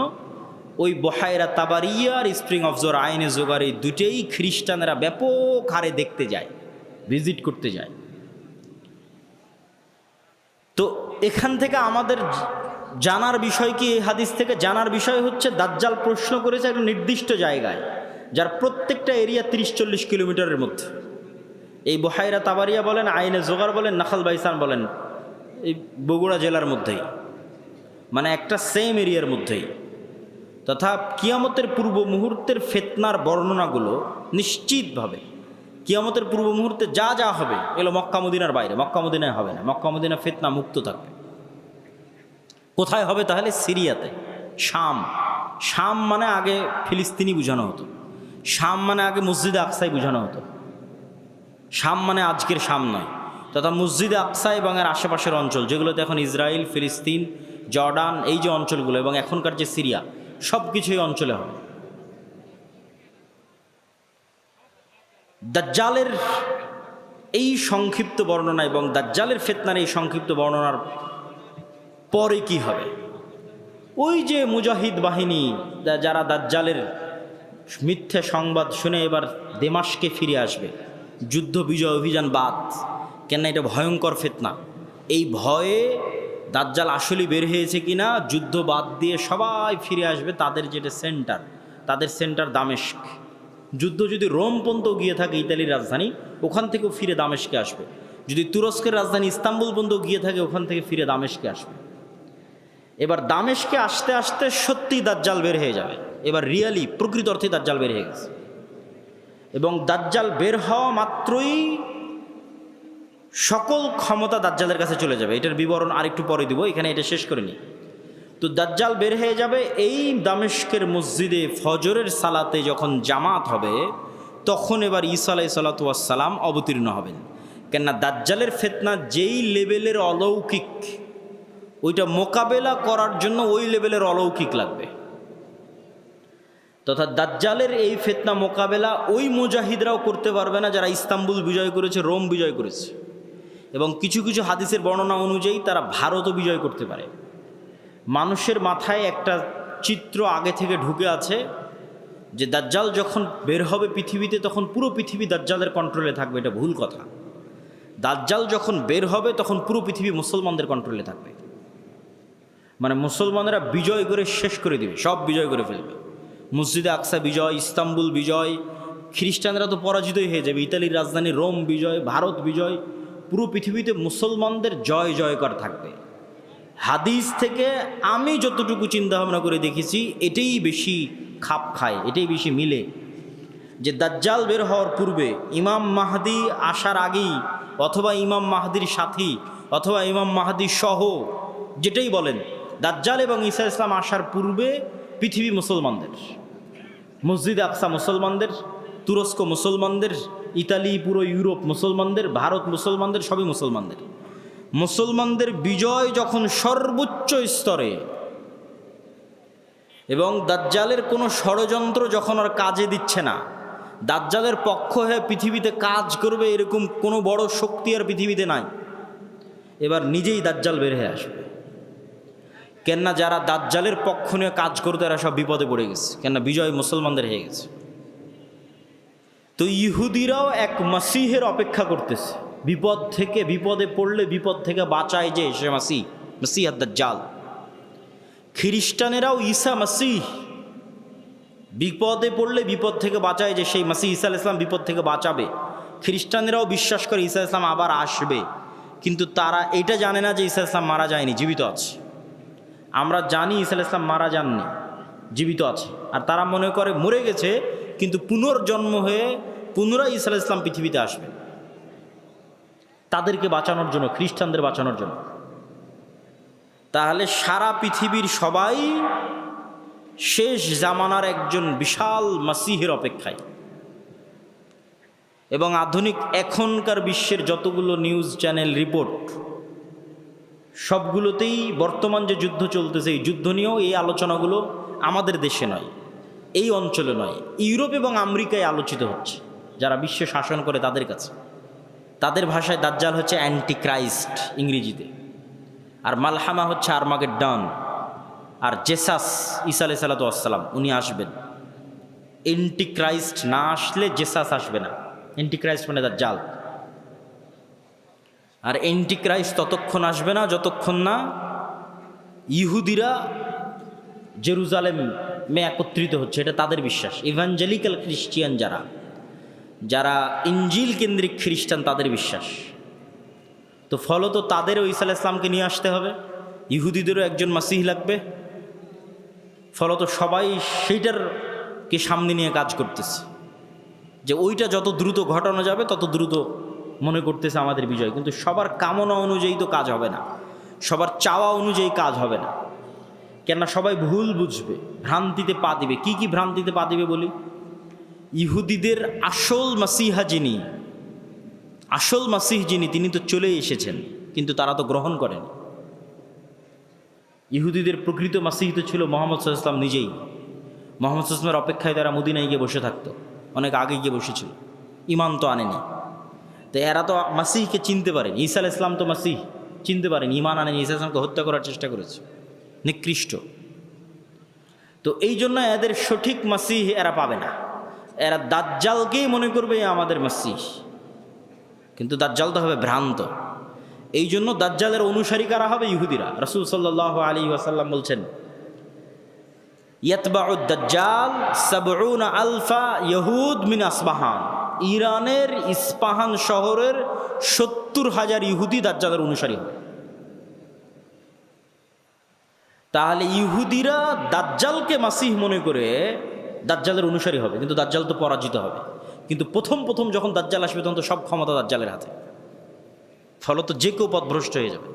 ওই বহাইরা তাবারিয়া আর স্প্রিং অফ জোয়ার, আইনে জোগার, এই দুটেই খ্রিস্টানেরা ব্যাপক হারে দেখতে যায়, ভিজিট করতে যায়। তো এখান থেকে আমাদের জানার বিষয় কি? এই হাদিস থেকে জানার বিষয় হচ্ছে, দাজ্জাল প্রশ্ন করেছে একটা নির্দিষ্ট জায়গায়, যার প্রত্যেকটা এরিয়া 30-40 কিলোমিটারের মধ্যে। এই বহাইরা তাবারিয়া বলেন, আইনে জোগার বলেন, নাখাল বাইসান বলেন, এই বগুড়া জেলার মধ্যেই, মানে একটা সেম এরিয়ার মধ্যেই। তথা কিয়ামতের পূর্ব মুহূর্তের ফিতনার বর্ণনাগুলো নিশ্চিতভাবে কিয়ামতের পূর্ব মুহূর্তে যা যা হবে এগুলো মক্কা মদিনার বাইরে, মক্কা মদিনায় হবে না। মক্কা মদিনা ফিতনা মুক্ত থাকবে। কোথায় হবে তাহলে? সিরিয়াতে, শাম। শাম মানে আগে ফিলিস্তিনি বোঝানো হতো, শাম মানে আগে মসজিদে আকসাই বোঝানো হতো। শাম মানে আজকের শাম নয়, তথা মসজিদে আকসা এবং এর আশেপাশের অঞ্চল, যেগুলোতে এখন ইসরায়েল, ফিলিস্তিন, জর্ডান, এই যে অঞ্চলগুলো, এবং এখনকার যে সিরিয়া, সব কিছুই অঞ্চলে হবে। দাজ্জালের এই সংক্ষিপ্ত বর্ণনা এবং দাজ্জালের ফিতনার এই সংক্ষিপ্ত বর্ণনার পরে কি হবে? ওই যে মুজাহিদ বাহিনী যারা দাজ্জালের মিথ্যে সংবাদ শুনে এবার দেমাশকে ফিরে আসবে, যুদ্ধ বিজয় অভিযান বাদ, কেন এটা ভয়ঙ্কর ফিতনা। এই ভয়ে দাজ্জাল আসলেই বের হয়েছে কিনা, যুদ্ধ বাদ দিয়ে সবাই ফিরে আসবে তাদের যেটা সেন্টার, তাদের সেন্টার দামেস্ক। যুদ্ধ যদি রোম পর্যন্ত গিয়ে থাকে, ইতালির রাজধানী, ওখান থেকেও ফিরে দামেস্কে আসবে। যদি তুরস্কের রাজধানী ইস্তাম্বুল পর্যন্ত গিয়ে থাকে, ওখান থেকে ফিরে দামেস্কে আসবে। এবার দামেস্কে আসতে আসতে সত্যিই দাজ্জাল বের হয়ে যাবে। এবার রিয়ালি প্রকৃত অর্থে দাজ্জাল বের হয়ে গেছে। এবং দাজ্জাল বের হওয়া মাত্রই সকল ক্ষমতা দাজ্জালের কাছে চলে যাবে। এটার বিবরণ আরেকটু পরে দিব, এখানে এটা শেষ করে নিই। তো দাজ্জাল বের হয়ে যাবে। এই দামেস্কের মসজিদে ফজরের সালাতে যখন জামাত হবে, তখন এবার ঈসা আলাইহিসসালাতু ওয়াসসালাম অবতীর্ণ হবেন। কেননা দাজ্জালের ফিতনা যেই লেভেলের অলৌকিক, ওইটা মোকাবেলা করার জন্য ওই লেভেলের অলৌকিক লাগবে। তথা দাজ্জালের এই ফিতনা মোকাবেলা ওই মুজাহিদরাও করতে পারবে না যারা ইস্তাম্বুল বিজয় করেছে, রোম বিজয় করেছে। এবং কিছু কিছু হাদিসের বর্ণনা অনুযায়ী তারা ভারতও বিজয় করতে পারে। মানুষের মাথায় একটা চিত্র আগে থেকে ঢুকে আছে যে দাজ্জাল যখন বের হবে পৃথিবীতে, তখন পুরো পৃথিবী দাজ্জালের কন্ট্রোলে থাকবে। এটা ভুল কথা। দাজ্জাল যখন বের হবে তখন পুরো পৃথিবী মুসলমানদের কন্ট্রোলে থাকবে। মানে মুসলমানেরা বিজয় করে শেষ করে দিবে, সব বিজয় করে ফেলবে। মসজিদে আকসা বিজয়, ইস্তাম্বুল বিজয়, খ্রিস্টানরা তো পরাজিতই হয়ে যাবে, ইতালির রাজধানী রোম বিজয়, ভারত বিজয়, পুরো পৃথিবীতে মুসলমানদের জয় জয়কার থাকবে। হাদিস থেকে আমি যতটুকু চিন্তা ভাবনা করে দেখেছি, এটাই বেশি খাপ খায়, এটাই বেশি মিলে, যে দাজ্জাল বের হওয়ার পূর্বে, ইমাম মাহদি আসার আগেই, অথবা ইমাম মাহদির সাথী, অথবা ইমাম মাহদি সহ, যেটাই বলেন, দাজ্জাল এবং ঈসা ইসলাম আসার পূর্বে পৃথিবী মুসলমানদের, মসজিদে আকসা মুসলমানদের, তুরস্ক মুসলমানদের, ইতালি, পুরো ইউরোপ মুসলমানদের, ভারত মুসলমানদের, সবই মুসলমানদের। মুসলমানদের বিজয় যখন সর্বোচ্চ স্তরে, এবং দাজ্জালের কোনো ষড়যন্ত্র যখন আর কাজে দিচ্ছে না, দাজ্জালের পক্ষ হয়ে পৃথিবীতে কাজ করবে এরকম কোনো বড় শক্তি আর পৃথিবীতে নাই, এবার নিজেই দাজ্জাল বের হয়ে আসবে। কেননা যারা দাজ্জালের পক্ষ নিয়ে কাজ করতে, এরা সব বিপদে পড়ে গেছে, কেননা বিজয় মুসলমানদের হয়ে গেছে। তো ইহুদিরাও এক মাসিহের অপেক্ষা করতেছে, বিপদ থেকে, বিপদে পড়লে বিপদ থেকে বাঁচায় যে সে মাসিহ দাজ্জাল। খ্রিস্টানেরাও ঈসা মাসিহ, বিপদে পড়লে বিপদ থেকে বাঁচায় যে সেই মাসিহ ঈসা আলাইহিস সালাম বিপদ থেকে বাঁচাবে। খ্রিস্টানেরাও বিশ্বাস করে ঈসা আলাইহিস সালাম আবার আসবে, কিন্তু তারা এটা জানে না যে ঈসা আলাইহিস সালাম মারা যায়নি, জীবিত আছে। আমরা জানি ঈসা আলাইহিস সালাম মারা যাননি, জীবিত আছে। আর তারা মনে করে মরে গেছে, কিন্তু পুনর্জন্ম হয়ে পুনরায় ঈসা আলাইহিস সালাম পৃথিবীতে আসবে, তাদেরকে বাঁচানোর জন্য, খ্রিস্টানদের বাঁচানোর জন্য। তাহলে সারা পৃথিবীর সবাই শেষ জামানার একজন বিশাল মাসিহের অপেক্ষায়। এবং আধুনিক এখনকার বিশ্বের যতগুলো নিউজ চ্যানেল রিপোর্ট, সবগুলোতেই বর্তমান যে যুদ্ধ চলতেছে এই যুদ্ধ নিয়েও এই আলোচনাগুলো আমাদের দেশে নয়, এই অঞ্চলে নয়, ইউরোপ এবং আমেরিকায় আলোচিত হচ্ছে। যারা বিশ্ব শাসন করে তাদের কাছে, তাদের ভাষায় দাজ্জাল হচ্ছে অ্যান্টি ক্রাইস্ট ইংরেজিতে, আর মালহামা হচ্ছে আর্মাগেড্ডন, আর জেসাস ঈসা আলাইহিস সালাতু ওয়াস সালাম উনি আসবেন। অ্যান্টি ক্রাইস্ট না আসলে জেসাস আসবে না। অ্যান্টি ক্রাইস্ট মানে দাজ্জাল। আর অ্যান্টি ক্রাইস্ট ততক্ষণ আসবে না যতক্ষণ না ইহুদিরা জেরুজালেমে একত্রিত হচ্ছে। এটা তাদের বিশ্বাস। ইভাঞ্জেলিক্যাল খ্রিস্টিয়ান যারা ইঞ্জিল কেন্দ্রিক খ্রিস্টান তাদের বিশ্বাস। তো ফলত তাদেরও ঈসা আলাইহিস সালামকে নিয়ে আসতে হবে, ইহুদিদেরও একজন মাসিহ লাগবে। ফলত সবাই সেইটারকে সামনে নিয়ে কাজ করতেছে যে ওইটা যত দ্রুত ঘটানো যাবে তত দ্রুত মনে করতেছে আমাদের বিজয়। কিন্তু সবার কামনা অনুযায়ী তো কাজ হবে না, সবার চাওয়া অনুযায়ী কাজ হবে না। কেননা সবাই ভুল বুঝবে, ভ্রান্তিতে পা দিবে। কি কি ভ্রান্তিতে পা দিবে বলি? ইহুদিদের আসল মাসিহা যিনি, আসল মাসিহ যিনি, তিনি তো চলে এসেছেন, কিন্তু তারা তো গ্রহণ করেন। ইহুদিদের প্রকৃত মাসিহ তো ছিল মুহাম্মদ সাল্লাল্লাহু আলাইহি ওয়াসাল্লাম নিজেই। মুহাম্মদ সাল্লাল্লাহু আলাইহি ওয়াসাল্লামের অপেক্ষায় তারা মদিনায় গিয়ে বসে থাকতো, অনেক আগে গিয়ে বসেছিল, ইমান তো আনেনি। তো এরা তো মাসিহকে চিনতে পারেনি। ঈসা আলাইহিস সালাম তো মাসিহ চিনতে পারেনি, ইমান আনেনি, ঈসা আলাইহিস সালামকে হত্যা করার চেষ্টা করেছে, নিকৃষ্ট। তো এই জন্য এদের সঠিক মাসিহ এরা পাবে না। এরা দাজ্জালকেই মনে করবে আমাদের মাসিহ, কিন্তু দাজ্জাল তো হবে ভ্রান্ত। এই জন্য দাজ্জালের অনুসারী কারা হবে? ইহুদিরা। রাসূল সাল্লাল্লাহু আলাইহি ওয়াসাল্লাম বলছেন, ইয়াতবাউদ দাজ্জাল ৭০ আলফা ইহুদ মিন আসবাহান। ইরানের ইস্পাহান শহরের ৭০,০০০ ইহুদি দাজ্জালের অনুসারী হবে। তাহলে ইহুদিরা দাজ্জালকে মাসিহ মনে করে দাজ্জালের অনুসারী হবে, কিন্তু দাজ্জাল তো পরাজিত হবে। কিন্তু প্রথম যখন দাজ্জাল আসবে তখন তো সব ক্ষমতা দাজ্জালের হাতে, ফলত যে কেউ পথভ্রষ্ট হয়ে যাবে।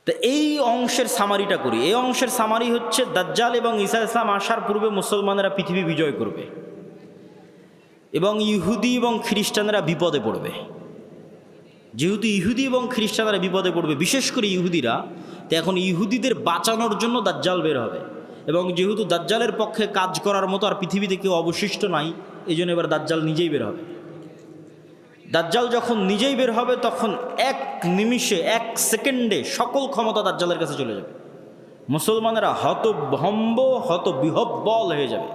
তো এই অংশের সামারিটা করি। এই অংশের সামারি হচ্ছে দাজ্জাল এবং ঈসা আলাইহিস সালাম আসার পূর্বে মুসলমানেরা পৃথিবী বিজয় করবে এবং ইহুদি এবং খ্রিস্টানরা বিপদে পড়বে। যেহেতু ইহুদি এবং খ্রিস্টানরা বিপদে পড়বে, বিশেষ করে ইহুদিরা, তো এখন ইহুদিদের বাঁচানোর জন্য দাজ্জাল বের হবে। এবং যেহেতু দাজ্জালের পক্ষে কাজ করার মতো আর পৃথিবীতে কেউ অবশিষ্ট নাই, এই জন্য এবার দাজ্জাল নিজেই বের হবে। দাজ্জাল যখন নিজেই বের হবে তখন এক নিমিষে, এক সেকেন্ডে সকল ক্ষমতা দাজ্জালের কাছে চলে যাবে। মুসলমানেরা হতভম্ব, হতবিহ্বল হয়ে যাবে।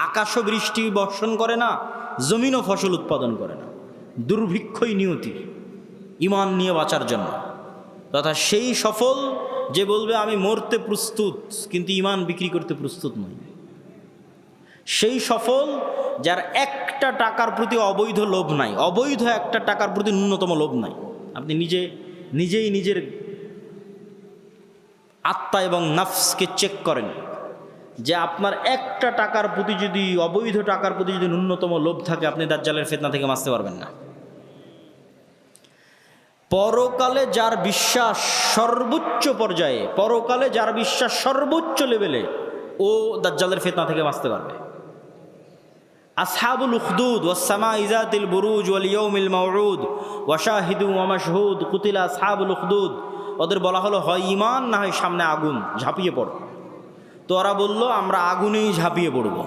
আকাশও বৃষ্টি বর্ষণ করে না, জমিনও ফসল উৎপাদন করে না, দুর্ভিক্ষই নিয়তি ইমান নিয়ে বাঁচার জন্য। তথা সেই সফল যে বলবে আমি মরতে প্রস্তুত কিন্তু ইমান বিক্রি করতে প্রস্তুত নই। সেই সফল যার একটা টাকার প্রতি অবৈধ লোভ নাই, অবৈধ একটা টাকার প্রতি ন্যূনতম লোভ নাই। আপনি নিজেই নিজের আত্মা এবং নাফসকে চেক করেন যে আপনার একটা টাকার প্রতি যদি, অবৈধ টাকার প্রতি যদি ন্যূনতম লোভ থাকে, আপনি দাজ্জালের ফিতনা থেকে বাঁচতে পারবেন না। পরকালে যার বিশ্বাস সর্বোচ্চ পর্যায়ে, পরকালে যার বিশ্বাস সর্বোচ্চ লেভেলে, ও দাজ্জালের ফিতনা থেকে বাঁচতে পারবে। আসহাবুল উখদুদ ওয়াস সামাই যাতিল বুরুজ ওয়াল ইয়াউমিল মাউউদ ওয়া শাহিদু ওয়া মাশহুদ কুতিলা আসহাবুল উখদুদ। ওদের বলা হলো হয় ঈমান না হয় সামনে আগুন, ঝাঁপিয়ে পড়ো। তো ওরা বলল আমরা আগুনেই ঝাঁপিয়ে পড়ব।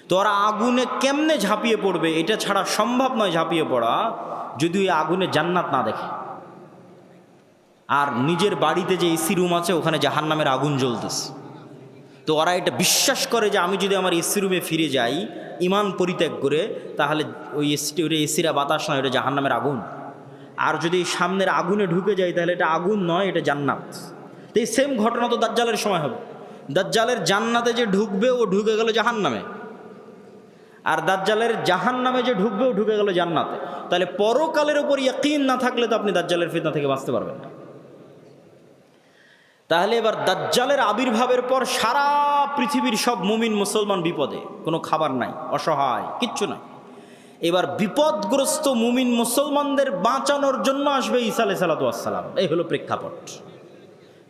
তো ওরা আগুনে কেমনে ঝাঁপিয়ে পড়বে এটা ছাড়া সম্ভব নয় ঝাঁপিয়ে পড়া, যদি ওই আগুনে জান্নাত না দেখে। আর নিজের বাড়িতে যে এসি রুম আছে ওখানে জাহান্নামের আগুন জ্বলতেছে। তো ওরা এটা বিশ্বাস করে যে আমি যদি আমার এসি রুমে ফিরে যাই ইমান পরিত্যাগ করে, তাহলে ওই এসিরা বাতাস নয়, এটা জাহান্নামের আগুন। আর যদি সামনের আগুনে ঢুকে যায় তাহলে এটা আগুন নয়, এটা জান্নাত। তো এই সেম ঘটনা তো দাজ্জালের সময় হবে। দাজ্জালের জান্নাতে যে ঢুকবে ও ঢুকে গেল জাহান্নামে, আর দাজ্জালের জাহান্নামে যে ঢুকবে ও ঢুকে গেল জান্নাতে। তাহলে পরকালের উপর ইয়াকিন না থাকলে তো আপনি দাজ্জালের ফিতনা থেকে বাঁচতে পারবেন না। তাহলে এবার দাজ্জালের আবির্ভাবের পর সারা পৃথিবীর সব মুমিন মুসলমান বিপদে, কোনো খাবার নাই, অসহায়, কিচ্ছু নাই। এবার বিপদগ্রস্ত মুমিন মুসলমানদের বাঁচানোর জন্য আসবে ঈসা আলাইহিস সালাতু ওয়াস সালাম। এই হলো প্রেক্ষাপট।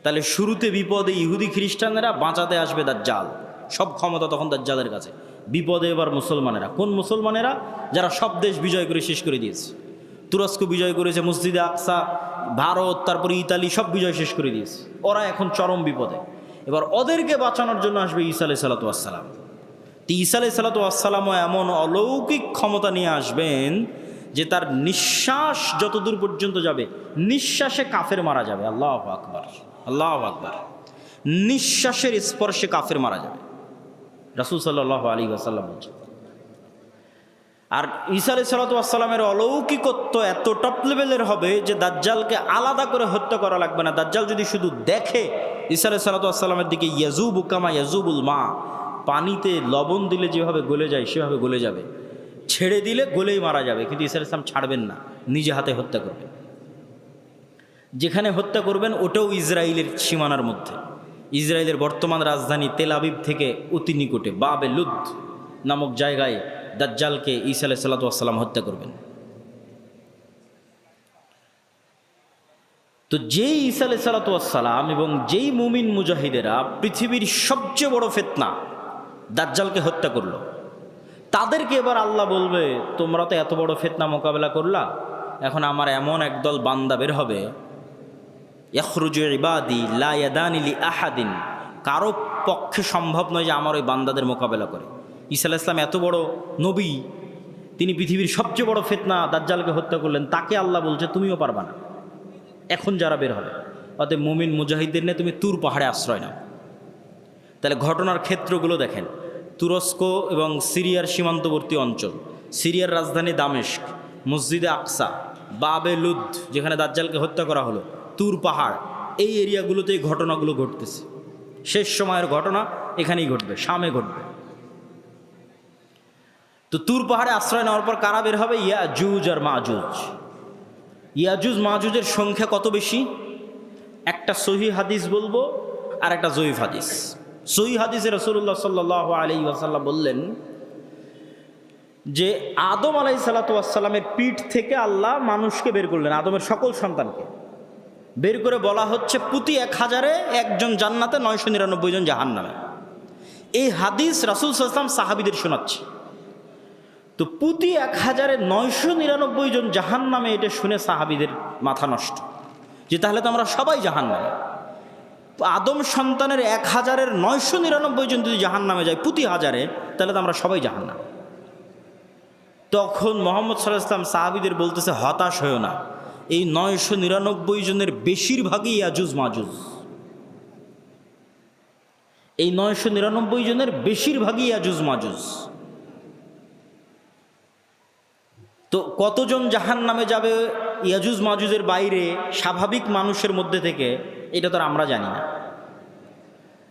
তাহলে শুরুতে বিপদে ইহুদি খ্রিস্টানেরা, বাঁচাতে আসবে দাজ্জাল। সব ক্ষমতা তখন দাজ্জালের কাছে। বিপদে এবার মুসলমানেরা। কোন মুসলমানেরা? যারা সব দেশ বিজয় করে শেষ করে দিয়েছে। তুরস্ক বিজয় করেছে, মসজিদে আকসা, ভারত, তারপরে ইতালি, সব বিজয় শেষ করে দিয়েছে। ওরা এখন চরম বিপদে। এবার ওদেরকে বাঁচানোর জন্য আসবে ঈসা আলাইহিস সালাতু ওয়াস সালাম। ঈসা আলাইহিস সালাতু ওয়াস সালামও এমন অলৌকিক ক্ষমতা নিয়ে আসবেন যে তার নিঃশ্বাস যতদূর পর্যন্ত যাবে, নিঃশ্বাসে কাফের মারা যাবে। আল্লাহু আকবার, আল্লাহু আকবার। নিঃশ্বাসের স্পর্শে কাফের মারা যাবে, রাসূল সাল্লাল্লাহু আলাইহি ওয়াসাল্লাম বলছেন। আর ঈসা আলাইহিস সালাতু ওয়াস সালামের অলৌকিকত্ব এত টপ লেভেলের হবে যে দাজ্জালকে আলাদা করে হত্যা করা লাগবে না। দাজ্জাল যদি শুধু দেখে ঈসা আলাইহিস সালাতু ওয়াস সালামের দিকে, ইয়াজুবু কামা ইয়াজুবুল মা, পানিতে লবণ দিলে যেভাবে গলে যায় সেভাবে গলে যাবে। ছেড়ে দিলে গলেই মারা যাবে, কিন্তু ঈসা আলাইহিস সালাম ছাড়বেন না, নিজে হাতে হত্যা করবেন। যেখানে হত্যা করবেন ওটাও ইসরায়েলের সীমানার মধ্যে। ইসরায়েলের বর্তমান রাজধানী তেল আবিব থেকে অতি নিকটে বাবে লুদ নামক জায়গায় দাজ্জালকে ঈসা আলাইহিস সালাতু ওয়াস সালাম হত্যা করবেন। তো যেই ঈসা আলাইহিস সালাতু ওয়াস সালাম এবং যেই মুমিন মুজাহিদেরা পৃথিবীর সবচেয়ে বড় ফিতনা দাজ্জালকে হত্যা করলো, তাদেরকে এবার আল্লাহ বলবে, তোমরা তো এত বড় ফিতনা মোকাবেলা করলা, এখন আমার এমন একদল বান্দা বের হবে, ইয়াখরুজু ইবাদি লা ইয়াদানি লি আহাদিন, কারো পক্ষে সম্ভব নয় যে আমার ওই বান্দাদের মোকাবেলা করে। ঈসা আলাইহিস সালাম এত বড় নবী, তিনি পৃথিবীর সবচেয়ে বড় ফিতনা দাজ্জালকে হত্যা করলেন, তাকে আল্লাহ বলছে তুমিও পারবা না এখন যারা বের হবে। অতএব মুমিন মুজাহিদদের নিয়ে তুমি তুর পাহাড়ে আশ্রয় নাও। তাহলে ঘটনার ক্ষেত্রগুলো দেখেন। তুরস্ক এবং সিরিয়ার সীমান্তবর্তী অঞ্চল, সিরিয়ার রাজধানী দামেস্ক, মসজিদে আকসা, বাবে লুদ যেখানে দাজ্জালকে হত্যা করা হলো, তুর পাহাড়, এই এরিয়াগুলোতে এই ঘটনাগুলো ঘটতেছে। শেষ সময়ের ঘটনা এখানেই ঘটবে, শামে ঘটবে। তো তুর পাহাড়ে আশ্রয় নেওয়ার পর কারা বের হবে? ইয়াজুজ আর মাজুজ। ইয়াজুজ মাজুজের সংখ্যা কত বেশি? একটা সহিহ হাদিস বলবো আর একটা জয়ীফ হাদিস। সহিহ হাদিসে রাসূলুল্লাহ সাল্লাল্লাহু আলাইহি ওয়াসাল্লাম বললেন যে আদম আলাইহিস সালাতু ওয়াস সালামের পিঠ থেকে আল্লাহ মানুষকে বের করলেন, আদমের সকল সন্তানকে বের করে বলা হচ্ছে প্রতি 1000-এ একজন জান্নাতে, 999 জন জাহান্নামে। এই হাদিস রাসূল সাল্লাল্লাহু আলাইহি ওয়াসাল্লাম সাহাবীদের শোনাচ্ছে। তো প্রতি 1000-এ 999 জন জাহান্নামে, এটা শুনে সাহাবীদের মাথা নষ্ট, যে তাহলে তো আমরা সবাই জাহান্নামে। আদম সন্তানের 1000-এর 999 জন যদি জাহান্নামে যায় প্রতি 1000-এ, তাহলে তো আমরা সবাই জাহান্নামে। তখন মুহাম্মদ সাল্লাল্লাহু আলাইহি ওয়াসাল্লাম সাহাবীদের বলতেছে, হতাশ হয়েও না, এই 999 জনের বেশিরভাগই ইয়াজুজ মাজুজ। এই 999 জনের বেশিরভাগই ইয়াজুজ মাজুজ। তো কতজন জাহান্নামে যাবে ইয়াজুজ মাজুজের বাইরে স্বাভাবিক মানুষের মধ্যে থেকে, এটা তো আমরা জানি না।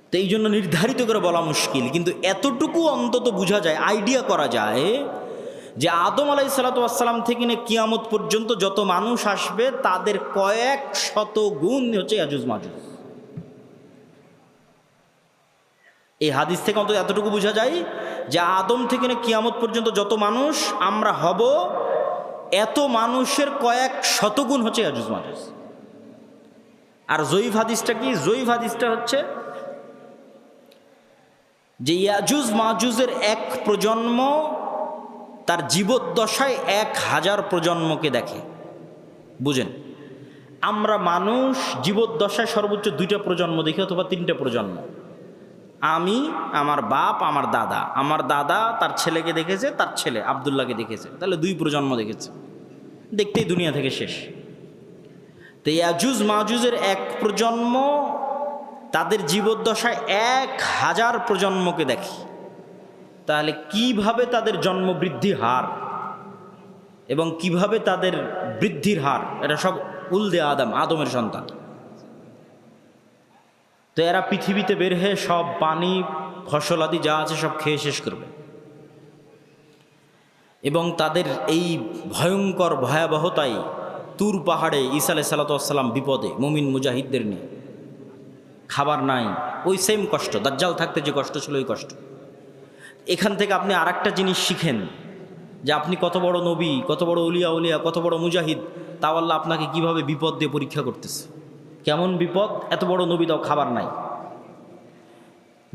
তো এই জন্য নির্ধারিত করে বলা মুশকিল, কিন্তু এতটুকু অন্তত বোঝা যায়, আইডিয়া করা যায় যে আদম আলাইহিস সালাতু ওয়াস সালাম থেকে নিয়ে কিয়ামত পর্যন্ত যত মানুষ আসবে তাদের কয়েক শত গুণ হচ্ছে ইয়াজুজ মাজুজ। এই হাদিস থেকে অন্তত এতটুকু বোঝা যায় যে আদম থেকে নিয়ে কিয়ামত পর্যন্ত যত মানুষ আমরা হব, এত মানুষের কয়েক শতগুণ হচ্ছে ইয়াজুজ মাজুজ। আর জয়ীফ হাদিসটা কি? জয়ীফ হাদিসটা হচ্ছে যে ইয়াজুজ মাজুজের এক প্রজন্ম তার জীবদ্দশায় 1000 প্রজন্মকে দেখে। বুঝেন, আমরা মানুষ জীবদ্দশায় সর্বোচ্চ 2টা প্রজন্ম দেখি অথবা 3টে প্রজন্ম। আমি, আমার বাপ, আমার দাদা, আমার দাদা তার ছেলেকে দেখেছে, তার ছেলে আব্দুল্লাহকে দেখেছে, তাহলে 2 প্রজন্ম দেখেছে, দেখতেই দুনিয়া থেকে শেষ। তো ইয়াজুজ মাজুজের এক প্রজন্ম তাদের জীবদ্দশায় 1000 প্রজন্মকে দেখে। তাহলে কিভাবে তাদের জন্ম বৃদ্ধি হার এবং কিভাবে তাদের বৃদ্ধির হার, এটা সব উলদে আদম, আদমের সন্তান। তো এরা পৃথিবীতে বের হয়ে সব পানি ফসল আদি যা আছে সব খেয়ে শেষ করবে, এবং তাদের এই ভয়ঙ্কর ভয়াবহতায় তুর পাহাড়ে ঈসা আলাইহিস সালাতু ওয়াস সালাম বিপদে মুমিন মুজাহিদদের নিয়ে, খাবার নাই, ওই সেম কষ্ট দাজ্জাল থাকতে যে কষ্ট ছিল ওই কষ্ট। এখান থেকে আপনি আরেকটা জিনিস শিখেন যে আপনি কত বড় নবী, কত বড় উলিয়া উলিয়া, কত বড় মুজাহিদ, তাও আল্লাহ আপনাকে কিভাবে বিপদ দিয়ে পরীক্ষা করতেছে। কেমন বিপদ? এত বড় নবী, তাও খাবার নাই।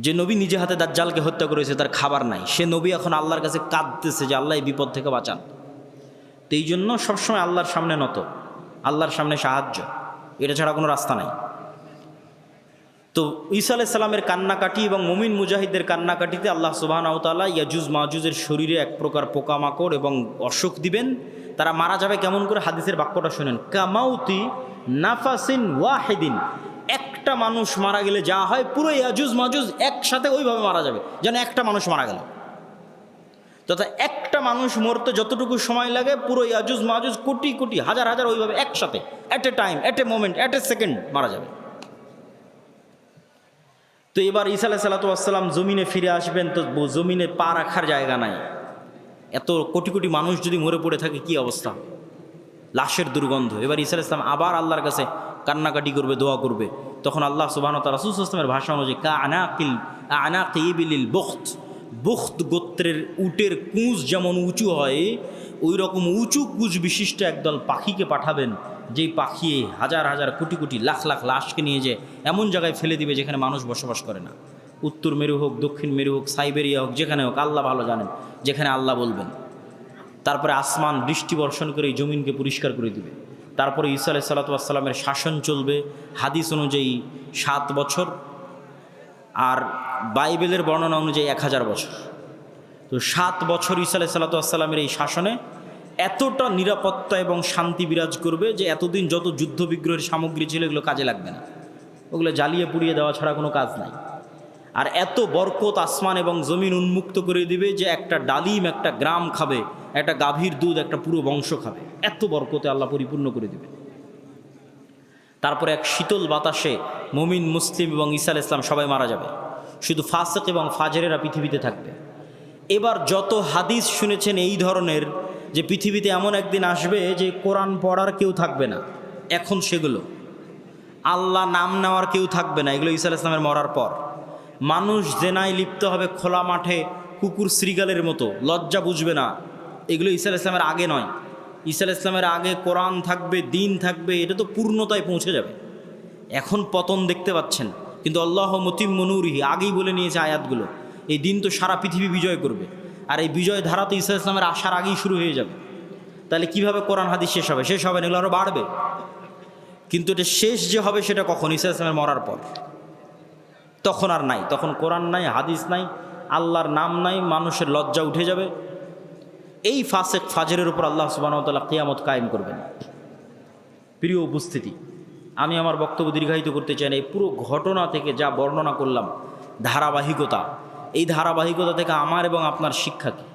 যে নবী নিজে হাতে দাজ্জালকে হত্যা করেছে, তার খাবার নাই, সে নবী এখন আল্লাহর কাছে কাঁদতেছে যে আল্লাহ এই বিপদ থেকে বাঁচান। তো এই জন্য সবসময় আল্লাহর সামনে নত, আল্লাহর সামনে সাহায্য, এটা ছাড়া কোনো রাস্তা নাই। তো ঈসা আলাইহিস সালামের কান্নাকাটি এবং মুমিন মুজাহিদদের কান্নাকাটিতে আল্লাহ সুবহানাহু ওয়া তাআলা ইয়াজুজ মাজুজের শরীরে এক প্রকার পোকামাকড় এবং অসুখ দিবেন। তারা মারা যাবে কেমন করে? হাদিসের বাক্যটা শুনেন, কামাউতি নাফাসিন ওয়াহিদিন। একটা মানুষ মারা গেলে যা হয়, পুরো ইয়াজুজ মাজুজ একসাথে ওইভাবে মারা যাবে, যেন একটা মানুষ মারা গেল। তথা একটা মানুষ মরতে যতটুকু সময় লাগে, পুরো ইয়াজুজ মাজুজ কোটি কোটি হাজার হাজার ওইভাবে একসাথে, at a time, at a moment, at a second মারা যাবে। তো এবার ঈসা আলাইহিস সালাম জমিনে ফিরে আসবেন, তো জমিনে পা রাখার জায়গা নাই। এত কোটি কোটি মানুষ যদি মরে পড়ে থাকে, কি অবস্থা, লাশের দুর্গন্ধ। এবার ঈসা আলাইহিস সালাম আবার আল্লাহর কাছে কান্নাকাটি করবে, দোয়া করবে। তখন আল্লাহ সুবহানাহু ওয়া তাআলা রাসূল সাল্লাল্লাহু আলাইহি ওয়াসাল্লামের ভাষা অনুযায়ী আনাকি ইবিলিল বুখত, বুখত গোত্রের উটের কুঁজ যেমন উঁচু হয়, ওই রকম উঁচু কুঁজ বিশিষ্ট একদল পাখিকে পাঠাবেন, যেই পাখি হাজার হাজার কোটি কোটি লাখ লাখ লাশকে নিয়ে যে এমন জায়গায় ফেলে দিবে যেখানে মানুষ বসবাস করে না। উত্তর মেরু হোক, দক্ষিণ মেরু হোক, সাইবেরিয়া হোক, যেখানে হোক, আল্লাহ ভালো জানেন, যেখানে আল্লাহ বলবেন। তারপরে আসমান বৃষ্টি বর্ষণ করে এই জমিনকে পরিষ্কার করে দিবে। তারপরে ঈসা আলাইহিস সালামের শাসন চলবে হাদিস অনুযায়ী 7 বছর, আর বাইবেলের বর্ণনা অনুযায়ী 1000 বছর। তো 7 বছর ঈসা আলাইহিস সালামের এই শাসনে এতটা নিরাপত্তা এবং শান্তি বিরাজ করবে যে এতদিন যত যুদ্ধ বিগ্রহের সামগ্রী ছিল, এগুলো কাজে লাগবে না, ওগুলো জ্বালিয়ে পুড়িয়ে দেওয়া ছাড়া কোনো কাজ নাই। আর এত বরকত আসমান এবং জমিন উন্মুক্ত করে দিবে যে একটা ডালিম একটা গ্রাম খাবে, একটা গাভীর দুধ একটা পুরো বংশ খাবে, এত বরকতে আল্লাহ পরিপূর্ণ করে দিবে। তারপরে এক শীতল বাতাসে মুমিন মুসলিম এবং ঈসা আলাইহিস সালাম সবাই মারা যাবে, শুধু ফাসিক এবং ফাজেরেরা পৃথিবীতে থাকবে। এবার যত হাদিস শুনেছেন এই ধরনের, যে পৃথিবীতে এমন একদিন আসবে যে কোরআন পড়ার কেউ থাকবে না, এখন সেগুলো আল্লাহ নাম নেওয়ার কেউ থাকবে না, এগুলো ঈসা আলাইহিস সালামের মরার পর। মানুষ জেনায় লিপ্ত হবে খোলা মাঠে কুকুর শ্রীগালের মতো, লজ্জা বুঝবে না, এগুলো ঈসা আলাইহিস সালামের আগে নয়। ঈসা আলাইহিস সালামের আগে কোরআন থাকবে, দিন থাকবে, এটা তো পূর্ণতায় পৌঁছে যাবে। এখন পতন দেখতে পাচ্ছেন, কিন্তু আল্লাহ মুতিম্মু নূরিহি আগেই বলে নিয়েছে আয়াতগুলো, এই দিন তো সারা পৃথিবী বিজয় করবে, আর এই বিজয় ধারা তো ঈসা আলাইহিস সালামের আসার আগেই শুরু হয়ে যাবে। তাহলে কিভাবে কোরআন হাদিস শেষ হবে? শেষ হবে না, এগুলো আরও বাড়বে। কিন্তু এটা শেষ যে হবে সেটা কখন? ঈসা আলাইহিস সালামের মরার পর। তখন আর নাই, তখন কোরআন নাই, হাদিস নাই, আল্লাহর নাম নাই, মানুষের লজ্জা উঠে যাবে। এই ফাসিক ফাজরের উপর আল্লাহ সুবহানাহু ওয়া তাআলা কিয়ামত কায়েম করবেন। প্রিয় উপস্থিতি, আমি আমার বক্তব্য দীর্ঘায়িত করতে চাই না। এই পুরো ঘটনা থেকে যা বর্ণনা করলাম, ধারাবাহিকতা, এই ধারাবাহিকতা থেকে আমার এবং আপনার শিক্ষা কী?